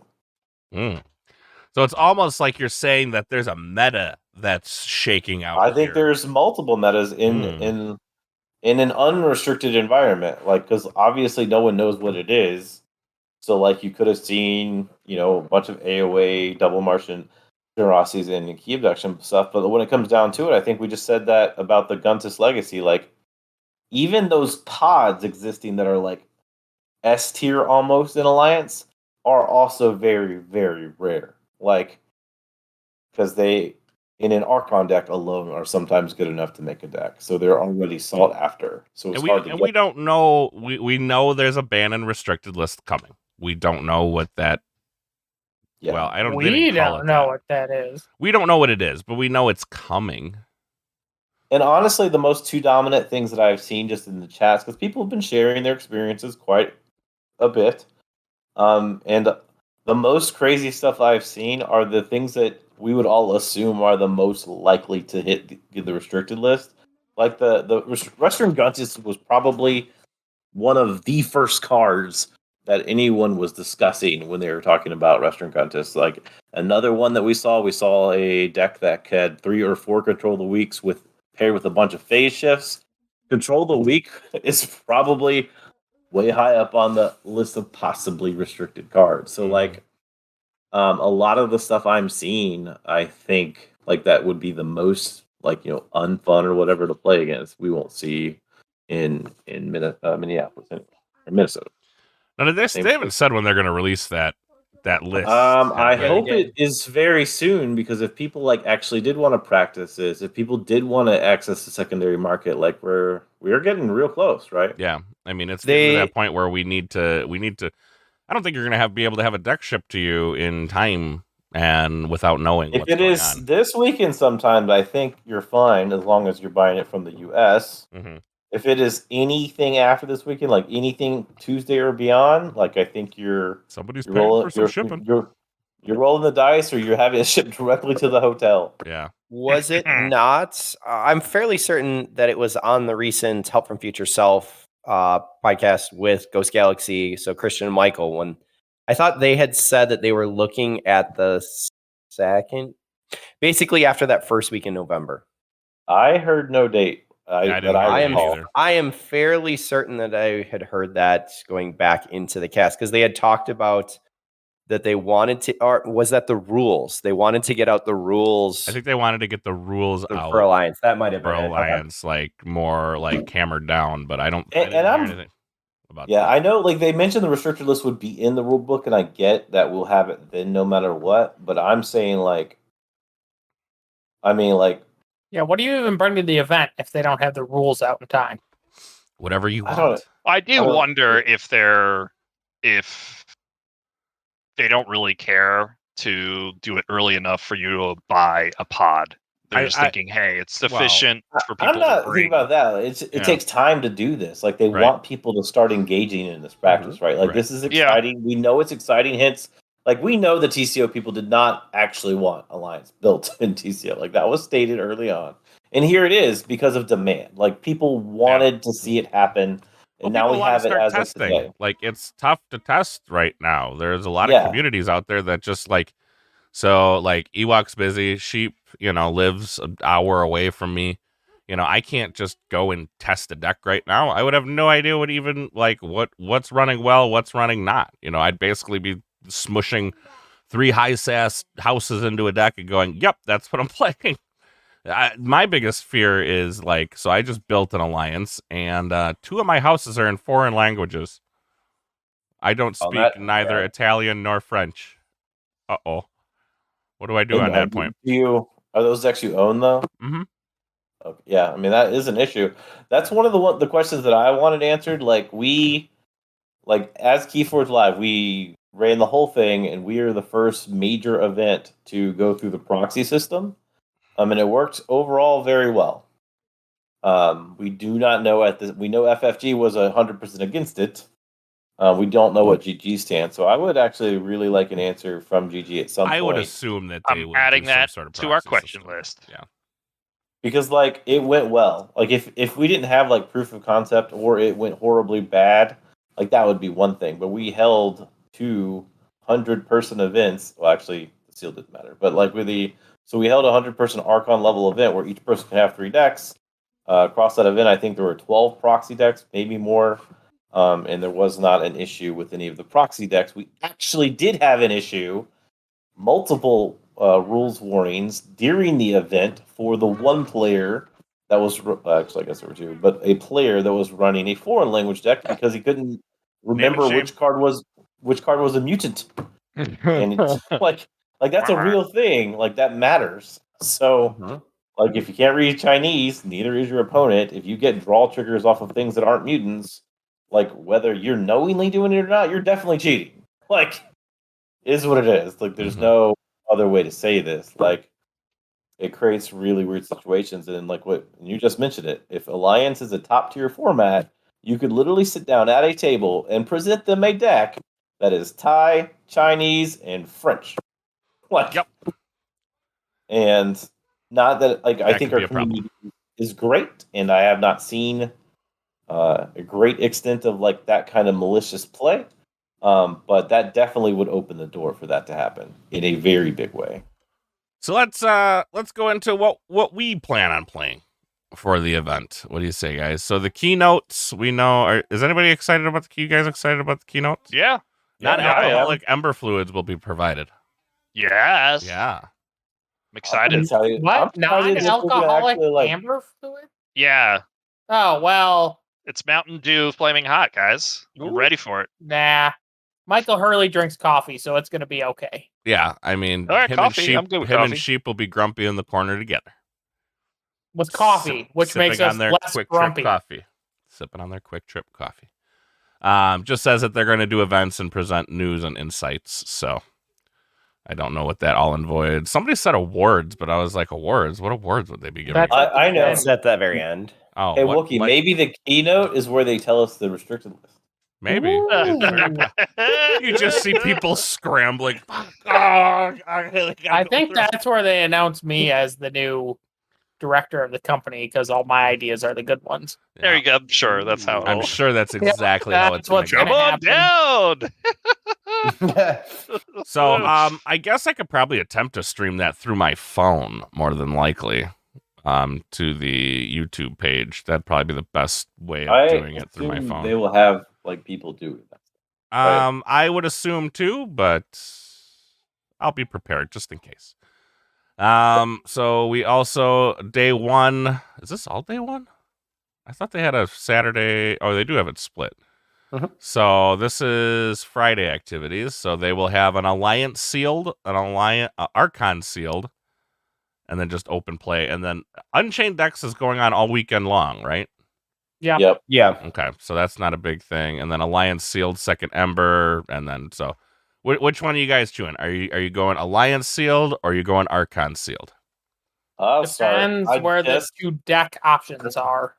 So it's almost like you're saying that there's a meta that's shaking out. I think there's multiple metas in an unrestricted environment, like, because obviously no one knows what it is. So like, you could have seen a bunch of AOA double Martian generosities and key abduction stuff, but when it comes down to it, I think we just said that about the Guntus Legacy. Like, even those pods existing that are like S tier almost in Alliance are also very, very rare. Like, because they, in an Archon deck alone, are sometimes good enough to make a deck. So they're already sought after. So it's hard to get. We don't know. We know there's a ban and restricted list coming. We don't know what that. Yeah. Well, I don't. We don't know what that is. We don't know what it is, but we know it's coming. And honestly, the most 2 dominant things that I've seen just in the chats, because people have been sharing their experiences quite a bit, and the most crazy stuff I've seen are the things that we would all assume are the most likely to hit the restricted list. Like the Western Guntus was probably one of the first cards that anyone was discussing when they were talking about Western Guntus. Like, another one that we saw a deck that had 3 or 4 Control the Weeks paired with a bunch of phase shifts. Control the Week is probably way high up on the list of possibly restricted cards. So like, a lot of the stuff I'm seeing, I think like that would be the most like unfun or whatever to play against. We won't see in Minneapolis or Minnesota. Now, they haven't said when they're going to release that list. I hope it is very soon, because if people like actually did want to practice this, if people did want to access the secondary market, like we're getting real close, right? Yeah, I mean, it's getting to that point where we need to. I don't think you're going to be able to have a deck shipped to you in time and without knowing if what's it going is on. this weekend sometime, I think you're fine as long as you're buying it from the US. If it is anything after this weekend, like anything Tuesday or beyond, like I think somebody's paying for some shipping. You're rolling the dice, or you're having it shipped directly to the hotel. Yeah. Was it not? I'm fairly certain that it was on the recent Help from Future Self podcast with Ghost Galaxy. So Christian and Michael, when I thought they had said that they were looking at the second, basically after that first week in November. I heard no date. I am fairly certain that I had heard that going back into the cast, because they had talked about that they wanted to, or was that the rules? They wanted to get out the rules. I think they wanted to get the rules out for Alliance. That might have for been it. Okay. Alliance, like more like hammered down. But I didn't And hear I'm- anything about Yeah, that. I know. Like they mentioned, the restricted list would be in the rule book, and I get that we'll have it then, no matter what. But I'm saying, like, Yeah, what do you even bring to the event if they don't have the rules out in time? Whatever you I don't- want. I do I don't- wonder if they don't really care to do it early enough for you to buy a pod. They're just thinking, hey, it's sufficient for people I'm not to thinking bring. about that. It Yeah. takes time to do this. Like they Right. want people to start engaging in this practice, right? Like Right. this is Yeah. exciting. We know it's exciting. Hence, like we know the TCO people did not actually want Alliance built in TCO. Like that was stated early on, and here it is because of demand. Like people wanted to see it happen, and now people we wanna have it start as testing. of today. Like it's tough to test right now. There's a lot Yeah. of communities out there that just like, so like Ewok's busy, Sheep, lives an hour away from me. I can't just go and test a deck right now. I would have no idea what even like what's running well, what's running not. I'd basically be smushing 3 high sass houses into a deck and going, yep, that's what I'm playing. My biggest fear is like, so I just built an alliance, and 2 of my houses are in foreign languages. I don't speak neither Italian nor French. Uh-oh. What do I do on that point? Are those decks you own though? Mm-hmm. Okay. Yeah, I mean that is an issue. That's one of the questions that I wanted answered. Like as Keyforge Live, we ran the whole thing, and we are the first major event to go through the proxy system. And it worked overall very well. We do not know we know FFG was 100% against it. We don't know what GG stands, so I would actually really like an answer from GG at some point. I would assume that they I'm would adding do that some sort of to our proxy question system. list. Yeah. Because like it went well. Like if we didn't have like proof of concept or it went horribly bad, like that would be one thing. But we held 200-person events. Well, actually, the seal didn't matter. But like so we held a 100-person Archon level event where each person can have 3 decks. Across that event, I think there were 12 proxy decks, maybe more. And there was not an issue with any of the proxy decks. We actually did have an issue, multiple rules warnings during the event for the one player that was actually I guess there were 2, but a player that was running a foreign language deck because he couldn't remember shame. which card was a mutant, and it's like that's a real thing. Like that matters. So. Like, if you can't read Chinese, neither is your opponent. If you get draw triggers off of things that aren't mutants, like, whether you're knowingly doing it or not, you're definitely cheating. Like, is what it is. Like, there's no other way to say this. Like, it creates really weird situations. And, like, what you just mentioned it. If Alliance is a top-tier format, you could literally sit down at a table and present them a deck that is Thai, Chinese, and French. Like, Yep. And... not that I think could be our a problem. community is great, and I have not seen a great extent of like that kind of malicious play. But that definitely would open the door for that to happen in a very big way. So let's go into what we plan on playing for the event. What do you say, guys? So the keynotes, we know. Is anybody excited about you guys excited about the keynotes? Yeah. Non-alcoholic ember fluids will be provided. Yes. Yeah. I'm excited. What? Non-alcoholic amber fluid? Yeah. Oh, well. It's Mountain Dew flaming hot, guys. I'm ready for it. Nah. Michael Hurley drinks coffee, so it's going to be okay. Yeah, I mean, All right, him coffee. I'm good with him coffee. and Sheep will be grumpy in the corner together. With coffee, which makes us less grumpy. Sipping on their quick trip coffee. Just says that they're going to do events and present news and insights, so I don't know what that all involves. Somebody said awards, but I was like, awards? What awards would they be giving? I know. It's at the very end. Oh, hey, Wookie, maybe the keynote is where they tell us the restricted list. Maybe. You just see people scrambling. I think that's where they announce me as the new director of the company because all my ideas are the good ones. There you go. I'm sure that's how. I'm sure that's exactly how it's going to Come on down. So, I guess I could probably attempt to stream that through my phone more than likely, to the YouTube page. That'd probably be the best way of doing it through my phone. They will have like people do it. Right. I would assume too, but I'll be prepared just in case. So we also day one. Is this all day one? I thought they had a Saturday. Oh, they do have it split. Mhm. So this is Friday activities. So they will have an Alliance sealed, an Archon sealed, and then just open play. And then Unchained Decks is going on all weekend long, right? Yeah. Yep. Yeah. Okay, so that's not a big thing. And then Alliance sealed second Ember, and then so which one are you guys chewing? Are you going Alliance sealed or are you going Archon sealed? I'll start. Depends I where the just 2 deck options are.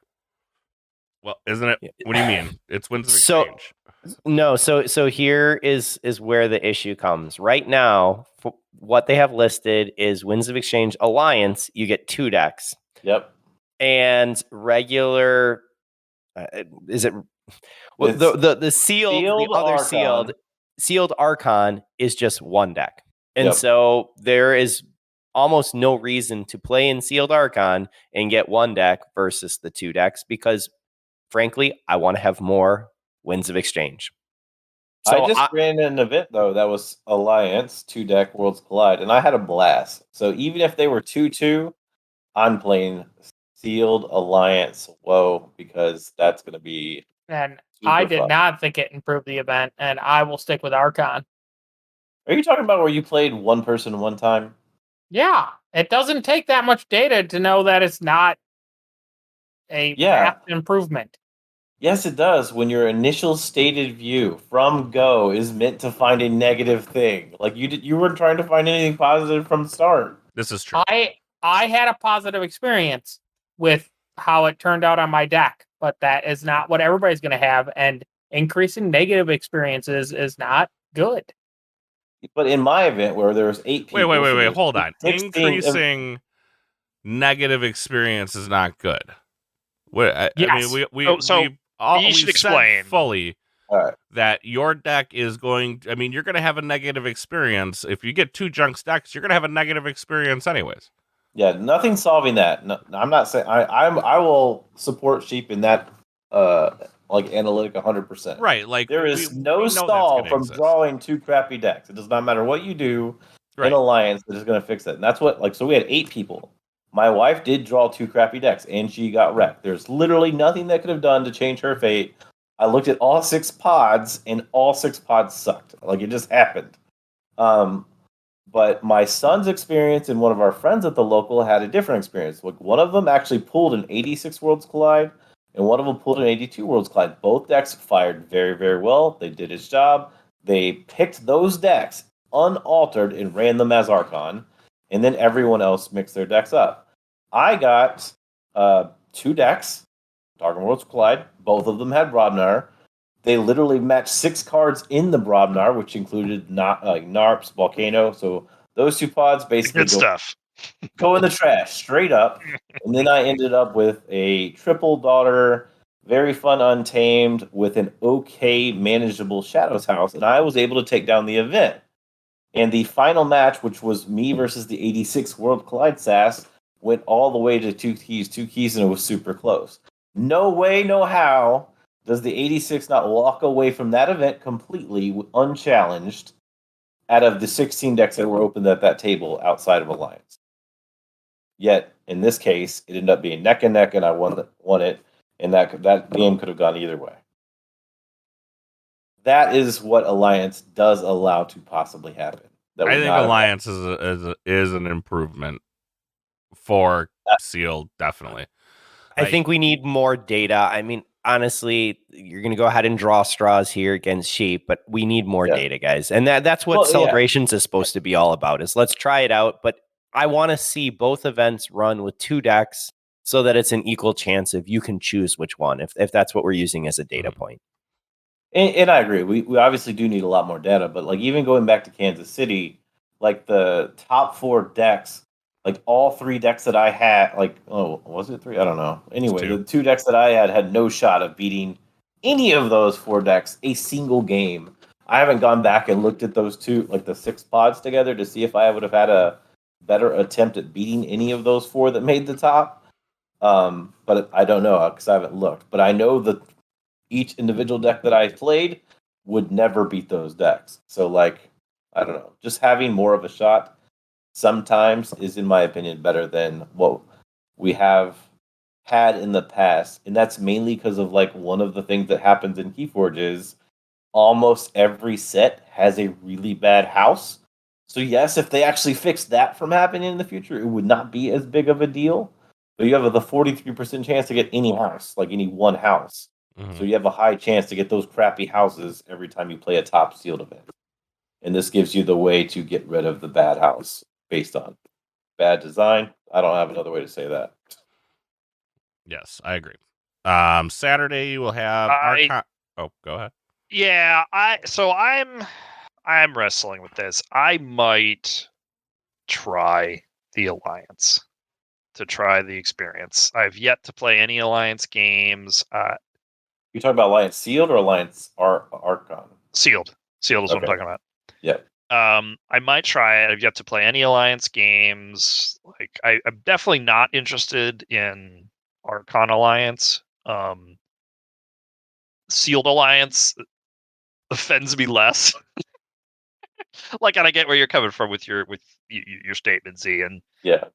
Well, isn't it? What do you mean? It's Winds of So- Exchange. No, so here is where the issue comes. Right now, what they have listed is Winds of Exchange Alliance. You get 2 decks, Yep. and regular. Is it well, It's the sealed, the sealed other Archon. sealed Archon is just 1 deck, and Yep. so there is almost no reason to play in sealed Archon and get 1 deck versus the 2 decks because, frankly, I want to have more Winds of Exchange. So I just ran an event though that was Alliance 2 deck Worlds Collide, and I had a blast. So even if they were 2-2, I'm playing sealed Alliance. Whoa, because that's going to be And super I did fun. not think it improved the event, and I will stick with Archon. Are you talking about where you played one person one time? Yeah, it doesn't take that much data to know that it's not a Yeah. vast improvement. Yes, it does. When your initial stated view from Go is meant to find a negative thing, like you weren't trying to find anything positive from the start. This is true. I had a positive experience with how it turned out on my deck, but that is not what everybody's going to have, and increasing negative experiences is not good. But in my event, where there was 8 people, Wait. Hold on. 16 Increasing negative experience is not good. I Yes. mean, we You should said explain. fully All right. that your deck is going. I mean, you're going to have a negative experience if you get 2 junk stacks. You're going to have a negative experience anyways. Yeah, nothing solving that. No, I'm not saying I will support sheep in that like analytic 100%. Right. Like There is we no know that's stall gonna from exist. drawing 2 crappy decks. It does not matter what you do Right. in Alliance that is going to fix it. And that's what so we had 8 people. My wife did draw 2 crappy decks and she got wrecked. There's literally nothing that could have done to change her fate. I looked at all 6 pods and all 6 pods sucked. Like it just happened. But my son's experience and one of our friends at the local had a different experience. Like one of them actually pulled an 86 Worlds Collide, and one of them pulled an 82 Worlds Collide. Both decks fired very, very well. They did its job. They picked those decks unaltered and ran them as Archon, and then everyone else mixed their decks up. I got 2 decks, Dark Worlds Collide. Both of them had Brobnar. They literally matched 6 cards in the Brobnar, which included Narps, Volcano. So those 2 pods basically Good stuff. go in the trash straight up. And then I ended up with a triple daughter, very fun Untamed with an okay manageable Shadows House, and I was able to take down the event. And the final match, which was me versus the 86 World Collide Sass, went all the way to 2 keys, and it was super close. No way, no how does the 86 not walk away from that event completely unchallenged out of the 16 decks that were opened at that table outside of Alliance. Yet, in this case, it ended up being neck and neck, and I won it, and that game could have gone either way. That is what Alliance does allow to possibly happen. That I would think not have Alliance is an improvement for sealed, definitely. I think we need more data. I mean, honestly, you're going to go ahead and draw straws here against sheep, but we need more data, guys. And that's what Celebrations is supposed to be all about, is let's try it out. But I want to see both events run with 2 decks so that it's an equal chance if you can choose which one, if that's what we're using as a data point. And I agree. We obviously do need a lot more data, but like even going back to Kansas City, like the top 4 decks, like all 3 decks that I had, was it 3? I don't know. Anyway, the 2 decks that I had no shot of beating any of those 4 decks a single game. I haven't gone back and looked at those 2, like the 6 pods together, to see if I would have had a better attempt at beating any of those 4 that made the top. But I don't know because I haven't looked. But I know that each individual deck that I played would never beat those decks. So, like, I don't know, just having more of a shot sometimes is, in my opinion, better than what we have had in the past. And that's mainly because of, like, one of the things that happens in Keyforge is almost every set has a really bad house. So, yes, if they actually fix that from happening in the future, it would not be as big of a deal. But you have the 43% chance to get any house, like any one house. So you have a high chance to get those crappy houses every time you play a top sealed event. And this gives you the way to get rid of the bad house based on bad design. I don't have another way to say that. Yes, I agree. Saturday you will have Archon. Oh, go ahead. Yeah, I'm wrestling with this. I might try the Alliance to try the experience. I've yet to play any Alliance games. You talking about Alliance Sealed or Alliance Archon? Sealed is what I'm talking about. Yeah. I might try it. I've yet to play any Alliance games. Like, I'm definitely not interested in Archon Alliance. Sealed Alliance offends me less. Like, and I get where you're coming from with your statement, Z, and yeah.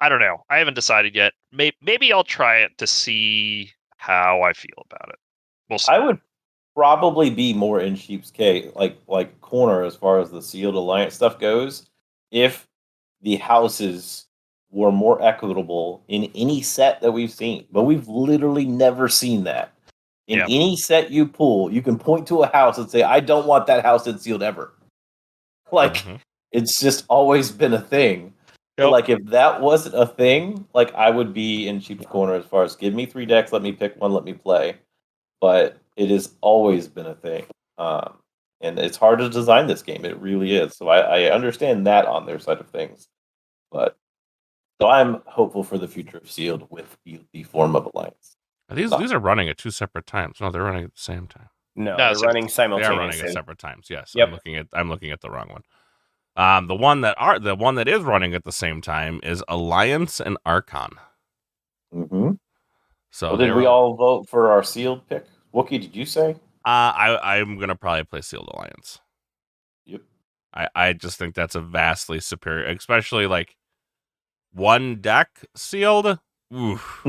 I don't know. I haven't decided yet. Maybe I'll try it to see how I feel about it. We'll see. I would probably be more in sheep's case, like corner as far as the Sealed Alliance stuff goes, if the houses were more equitable in any set that we've seen. But we've literally never seen that. In any set you pull, you can point to a house and say, I don't want that house in Sealed ever. Like, it's just always been a thing. Yep. So, like, if that wasn't a thing, like, I would be in sheep's corner as far as give me 3 decks, let me pick one, let me play. But it has always been a thing. And it's hard to design this game. It really is. So I understand that on their side of things. But so I'm hopeful for the future of Sealed with the form of Alliance. These are running at 2 separate times. No, they're running at the same time. No, No, they're running They simultaneously. are running at separate times. Yes. Yep. I'm looking at the wrong one. The one that is running at the same time is Alliance and Archon. Mm-hmm. So well, did we all vote for our Sealed pick? Wookie, did you say? I'm gonna probably play Sealed Alliance. Yep. I just think that's a vastly superior, especially like one deck Sealed. Oof.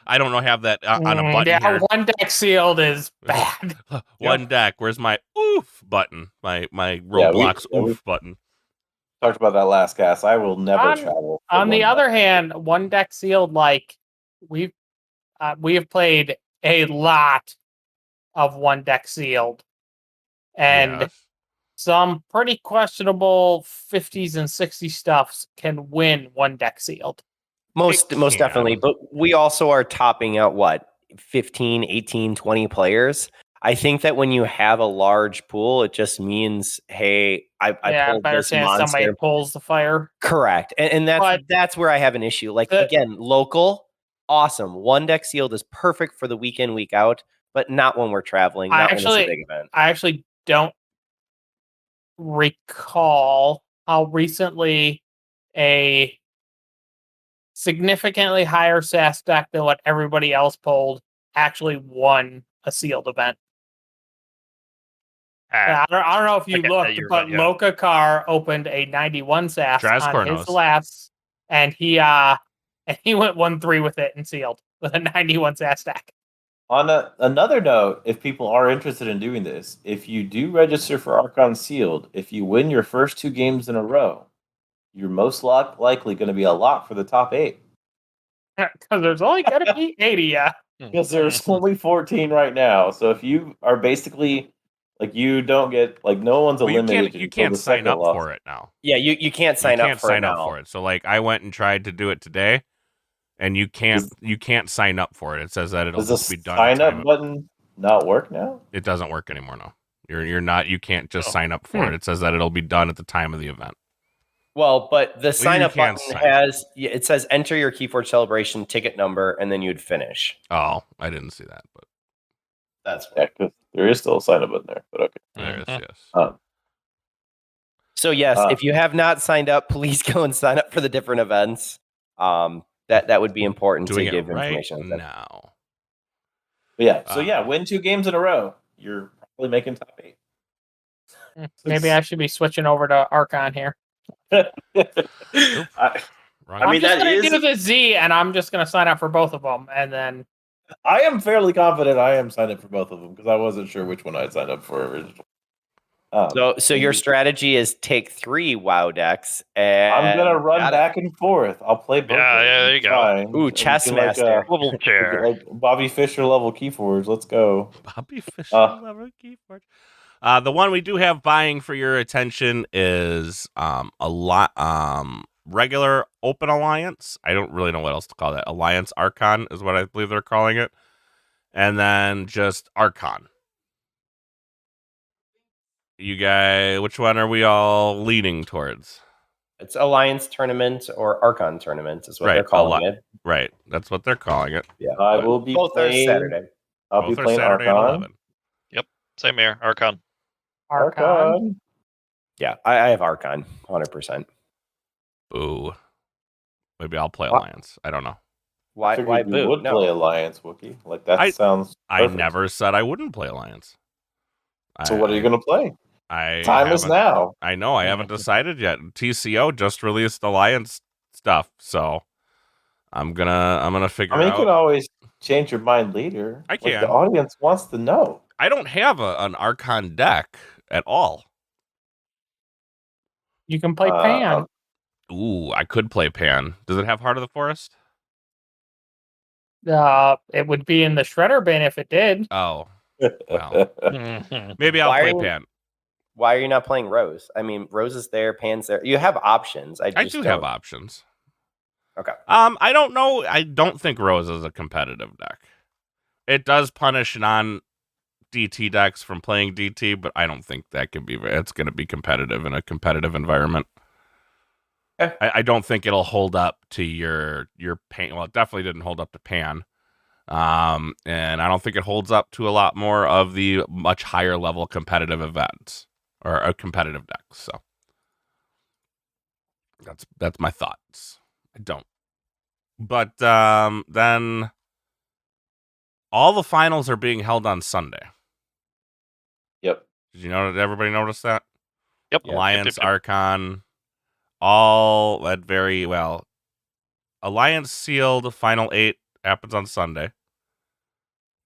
I don't know. Have that on a button here. One deck Sealed is bad. One deck. Where's my oof button? My Roblox oof button. Talked about that last cast. I will never travel. On the other hand, one deck Sealed, like we have played a lot of one deck Sealed, and some pretty questionable 50s and 60s stuffs can win one deck Sealed. Most definitely. But we also are topping out, 15, 18, 20 players. I think that when you have a large pool, it just means, hey, I pulled better this chance monster. somebody pulls the fire. Correct. And that's where I have an issue. Like, again, local, awesome. One deck Sealed is perfect for the week in, week out, but not when we're traveling, not when it's a big event. I actually don't recall how recently a significantly higher SAS deck than what everybody else pulled actually won a Sealed event. I don't know if you looked, but Loka Carr opened a 91 SAS on his last, and he went 1-3 with it and Sealed with a 91 SAS deck. On another note, if people are interested in doing this, if you do register for Archon Sealed, if you win your first 2 games in a row, you're most likely going to be a lock for the top 8. Because there's only going to be 80, yeah. Because there's only 14 right now. So if you are basically, like, you don't get, like, no one's eliminated. You can't sign up for it now. Yeah, you can't sign up for it now. For it. So, like, I went and tried to do it today, and you can't sign up for it. It says that it'll just be done. Does the sign up button not work now? It doesn't work anymore. No, you can't just sign up for it. It says that it'll be done at the time of the event. Well, but the sign up button it says enter your Keyforge Celebration ticket number, and then you'd finish. Oh, I didn't see that, but that's because there is still a sign up button there. But okay, there is, yes. So yes, if you have not signed up, please go and sign up for the different events. That would be important to give information now. But yeah, so win 2 games in a row. You're probably making top 8. Maybe I should be switching over to Archon here. Oop. I mean, just that going to is. do the Z, and I'm just going to sign up for both of them, and then. I am fairly confident I am signed up for both of them because I wasn't sure which one I'd signed up for originally. So your strategy is take 3 WoW decks, and I'm gonna run back and forth. I'll play both. Yeah, of them. there you go. Fine. Ooh, chess master. Swivel chair. Like Bobby Fischer level Keyforge. Let's go. Bobby Fischer level Keyforge. The one we do have buying for your attention is regular Open Alliance. I don't really know what else to call that. Alliance Archon is what I believe they're calling it. And then just Archon. You guys, which one are we all leaning towards? It's Alliance Tournament or Archon Tournament is what they're calling it. Right, that's what they're calling it. Yeah, I will be both playing Saturday. I'll Both be are playing Saturday Archon. at 11. Same here, Archon. Archon. Yeah, I have Archon, 100%. Boo. Maybe I'll play Alliance. I don't know. Why You boo? would play Alliance, Wookie. Like that sounds. I perfect. never said I wouldn't play Alliance. So what are you going to play? Time is now. I know. I haven't decided yet. TCO just released Alliance stuff, so I'm gonna figure. I mean, out. you can always change your mind later. I can. Like, the audience wants to know. I don't have an Archon deck at all. You can play Pan. Ooh, I could play Pan. Does it have Heart of the Forest? It would be in the Shredder bin if it did. Oh, well, maybe I'll play Pan. Why are you not playing Rose? I mean, Rose is there, Pan's there. You have options. I do have options. Okay. I don't know. I don't think Rose is a competitive deck. It does punish non-DT decks from playing DT, but I don't think that could be. It's going to be competitive in a competitive environment. Okay. I don't think it'll hold up to your Pan. Well, it definitely didn't hold up to Pan. And I don't think it holds up to a lot more of the much higher level competitive events or competitive decks. So that's my thoughts. I don't. But then all the finals are being held on Sunday. Yep. Did you know? Did everybody notice that? Yep. Alliance, Archon, all that very well. Alliance sealed final 8 happens on Sunday.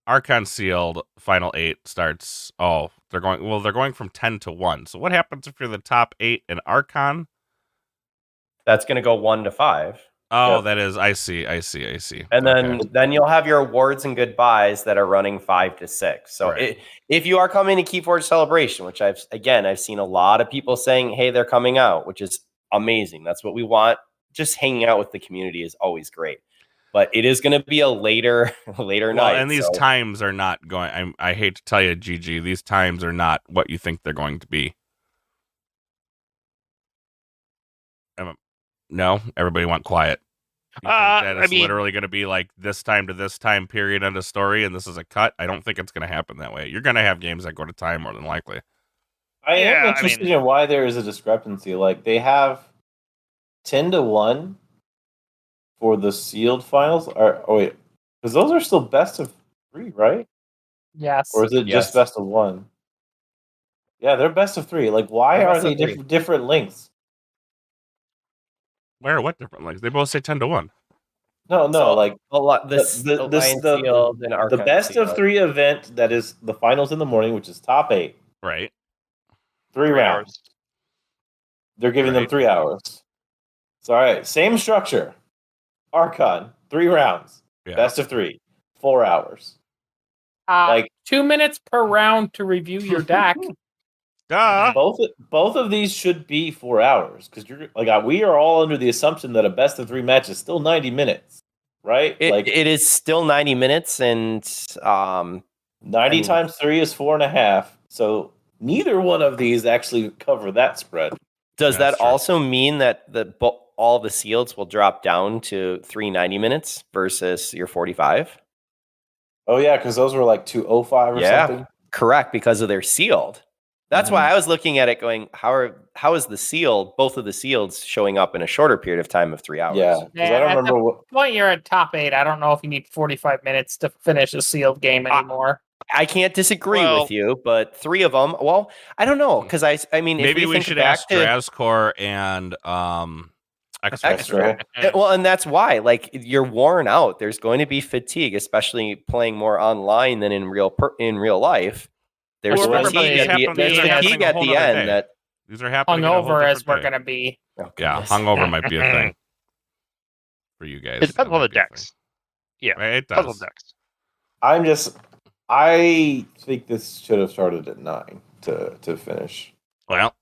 Archon sealed final 8 starts. Oh, they're going from 10 to 1. So what happens if you're the top 8 in Archon? That's going to go 1 to 5. Oh, Yep. That is. I see. And then you'll have your awards and goodbyes that are running 5 to 6. So Right. if you are coming to Keyforge Celebration, which I've seen a lot of people saying, hey, they're coming out, which is amazing. That's what we want. Just hanging out with the community is always great. But it is going to be a later night. And these times are not going. I hate to tell you, GG, these times are not what you think they're going to be. No, everybody went quiet. You think that it's literally going to be like this time to this time period end of story, and this is a cut? I don't think it's going to happen that way. You're going to have games that go to time more than likely. I am interested in why there is a discrepancy. Like, they have 10 to 1 for the sealed finals. Wait, because those are still best of 3, right? Yes. Or is it just best of 1? Yeah, they're best of 3. Like, why are they different lengths? Where? What different lengths? They both say 10 to 1. No, So, like the best of 3 event that is the finals in the morning, which is top 8. Right. 3 rounds. They're giving them 3 hours. So, all right, same structure. Archon, 3 rounds. Yeah. Best of 3, 4 hours. Like 2 minutes per round to review your deck. Duh. Both of these should be 4 hours because you're like we are all under the assumption that a best of 3 match is still 90 minutes, right? It is still 90 minutes, and 90 times 3 is 4.5. So neither one of these actually cover that spread. Does that also mean that all the sealeds will drop down to 390 minutes versus your 45? Oh yeah, because those were like 205 or something. Correct, because of their sealed. That's why I was looking at it going, how the sealed, both of the seals showing up in a shorter period of time of 3 hours? Yeah, because I don't at remember the what. point you're at top 8, I don't know if you need 45 minutes to finish a sealed game anymore. I can't disagree Well- with you, but 3 of them. Well, I don't know because I mean, Maybe if we think should back ask to Drazcor and X-Ray. Extra. well, and that's why like you're worn out. There's going to be fatigue, especially playing more online than in real life. There's Well, fatigue these at the, happen- there's these are fatigue happening a at whole the nother end day. that These are happening. in a whole Hungover as different we're day. going to be. oh, Yeah, goodness. hungover might be a thing for you guys. It depends on might the be a thing. decks. Yeah, Right, it depends on does. the decks. I think this should have started at 9 to finish. Well,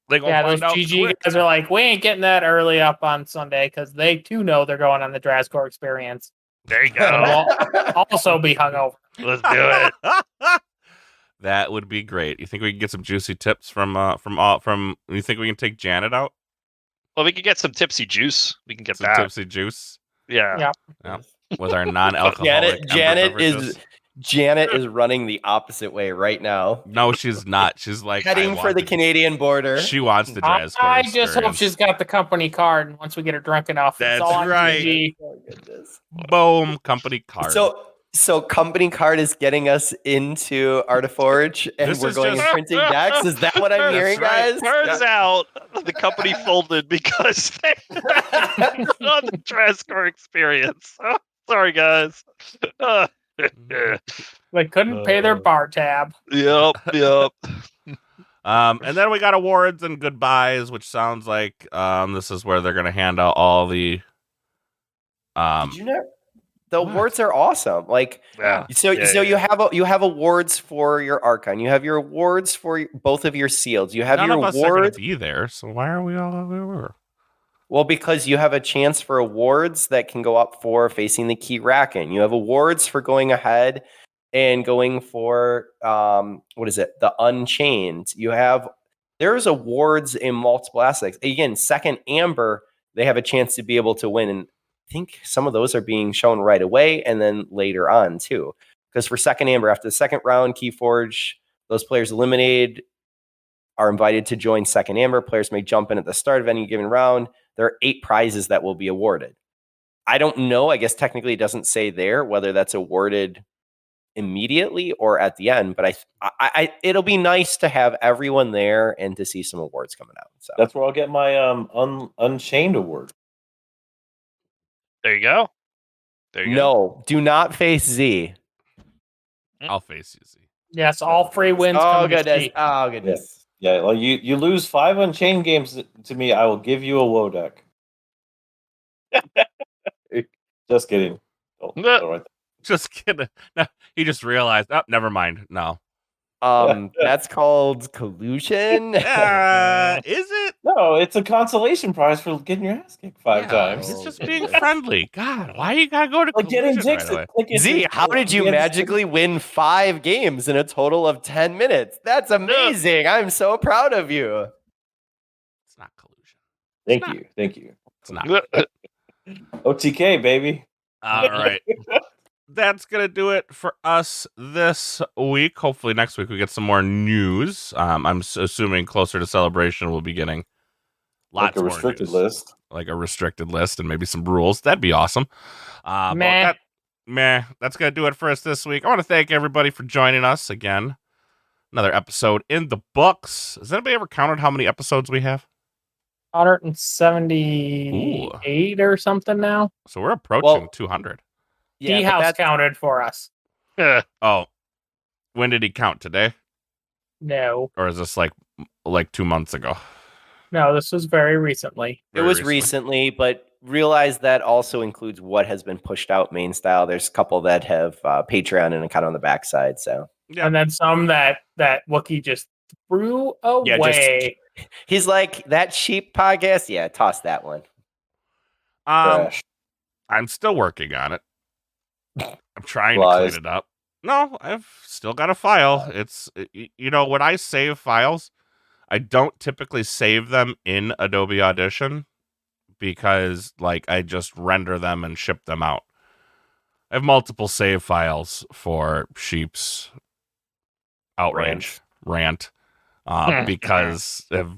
they gonna Yeah, those find out GG quick. guys are like, we ain't getting that early up on Sunday because they too know they're going on the Drazcor experience. There you And go. we'll also be hungover. Let's do it. That would be great. You think we can get some juicy tips from? You think we can take Janet out? Well, we can get some tipsy juice. We can get Some that. tipsy juice Yeah. Yeah. with our non-alcoholic. Janet is running the opposite way right now, No, she's not. She's like heading for the Canadian border. She wants the I Drazcor just hope experience. she's got the company card, and once we get her drunk enough, That's it's all on right. GG. Oh, goodness. Boom, company card. So company card is getting us into Artiforge, and This we're is going just- and printing decks. Is that what I'm That's hearing, right. guys? Turns out the company folded because they on the Drazcor experience. Oh, sorry, guys. They couldn't pay their bar tab. Yep. And then we got awards and goodbyes, which sounds like this is where they're going to hand out all the. Did you know? The What? awards are awesome. Like, Yeah. so you have awards for your Archon. You have your awards for both of your seals. You have None your of us are going awards. to be there, so why are we all over? Well, because you have a chance for awards that can go up for facing the key Racken. You have awards for going ahead and going for the Unchained. There's awards in multiple aspects. Again, second Amber, they have a chance to be able to win, and I think some of those are being shown right away and then later on too. Because for second Amber, after the second round, Keyforge, those players eliminated are invited to join second Amber. Players may jump in at the start of any given round. There are 8 prizes that will be awarded. I don't know. I guess technically it doesn't say there whether that's awarded immediately or at the end, but I it'll be nice to have everyone there and to see some awards coming out. So That's where I'll get my Unchained award. There you go. There you go. no, do not face Z. I'll face you, Z. Yes, all free wins. Oh come to goodness! G. Oh goodness! Yeah, like you lose 5 Unchained games to me, I will give you a woe deck. Just kidding. Don't write that. Just kidding. No, he just realized. Oh, never mind. No. That's called collusion. Is it? No, it's a consolation prize for getting your ass kicked 5 Yeah, times. It's just being friendly. God, why you gotta go to Like getting collusion right dicks. away? Like Z, how did you magically win 5 games in a total of 10 minutes? That's amazing. I'm so proud of you. It's not collusion. Thank you. It's not. OTK, baby. All right. That's going to do it for us this week. Hopefully next week we get some more news. I'm assuming closer to Celebration we'll be getting lots Like a more restricted news. list. Like a restricted list and maybe some rules. That'd be awesome. Meh. That's going to do it for us this week. I want to thank everybody for joining us again. Another episode in the books. Has anybody ever counted how many episodes we have? 178 or something now. So we're approaching Well, 200. D but House that's- counted for us. Oh, when did he count? Today? No, Or is this like 2 months ago? no, this was very recently. It was recently, but realize that also includes what has been pushed out main style. There's a couple that have Patreon and kind of on the backside. So Yeah. And then some that Wookiee just threw away. Yeah, he's like, that sheep podcast. Yeah, toss that one. Trash. I'm still working on it. I'm trying Lies. to clean it up. No, I've still got a file. When I save files, I don't typically save them in Adobe Audition because I just render them and ship them out. I have multiple save files for Sheep's Outrage rant. because of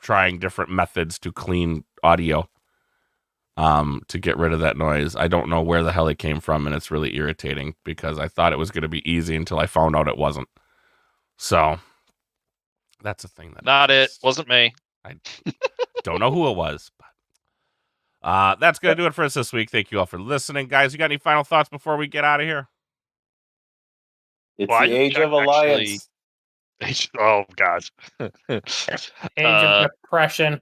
trying different methods to clean audio to get rid of that noise. I don't know where the hell it came from, and it's really irritating because I thought it was going to be easy until I found out it wasn't. So that's a thing. Not it. Wasn't me. I don't know who it was, but that's going to do it for us this week. Thank you all for listening. Guys, you got any final thoughts before we get out of here? It's Well, I the age of actually- alliance. Oh gosh. Age of depression.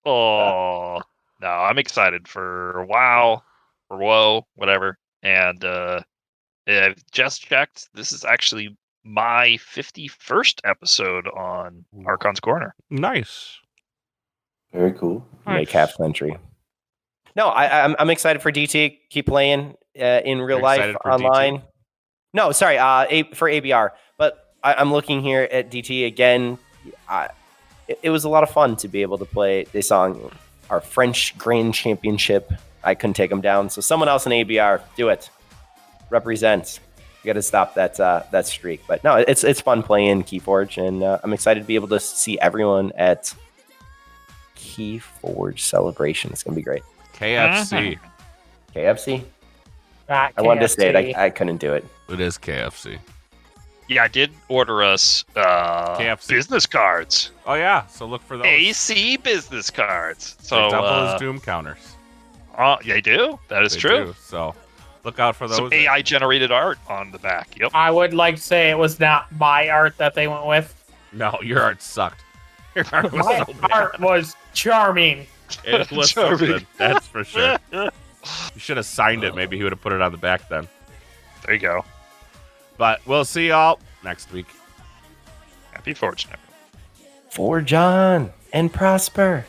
Oh no, I'm excited for WoW or Woe, whatever. And I've just checked. This is actually my 51st episode on Archon's Corner. Nice. Very cool. Make half century. No, I'm excited for DT. Keep playing in real You're life excited for online. DT? No, sorry, for ABR. But I'm looking here at DT again. It was a lot of fun to be able to play. They saw our French Grand Championship. I couldn't take them down. So someone else in ABR, do it. Represent. You got to stop that streak. But no, it's fun playing Keyforge, and I'm excited to be able to see everyone at Keyforge Celebration. It's gonna be great. KFC. KFC. Not I wanted to say it. KFC. I couldn't do it. It is KFC. Yeah, I did order us KFC. business cards. Oh, yeah. So look for those. AC business cards. They So double as Doom counters. they do. That is They true. do. So look out for those. Some AI generated art on the back. Yep. I would like to say it was not my art that they went with. No, your art sucked. Your art was My so bad. art was charming. It was Charming. something. That's for sure. You should have signed it. Maybe he would have put it on the back then. There you go. But we'll see y'all next week. Happy Forge. For John and prosper.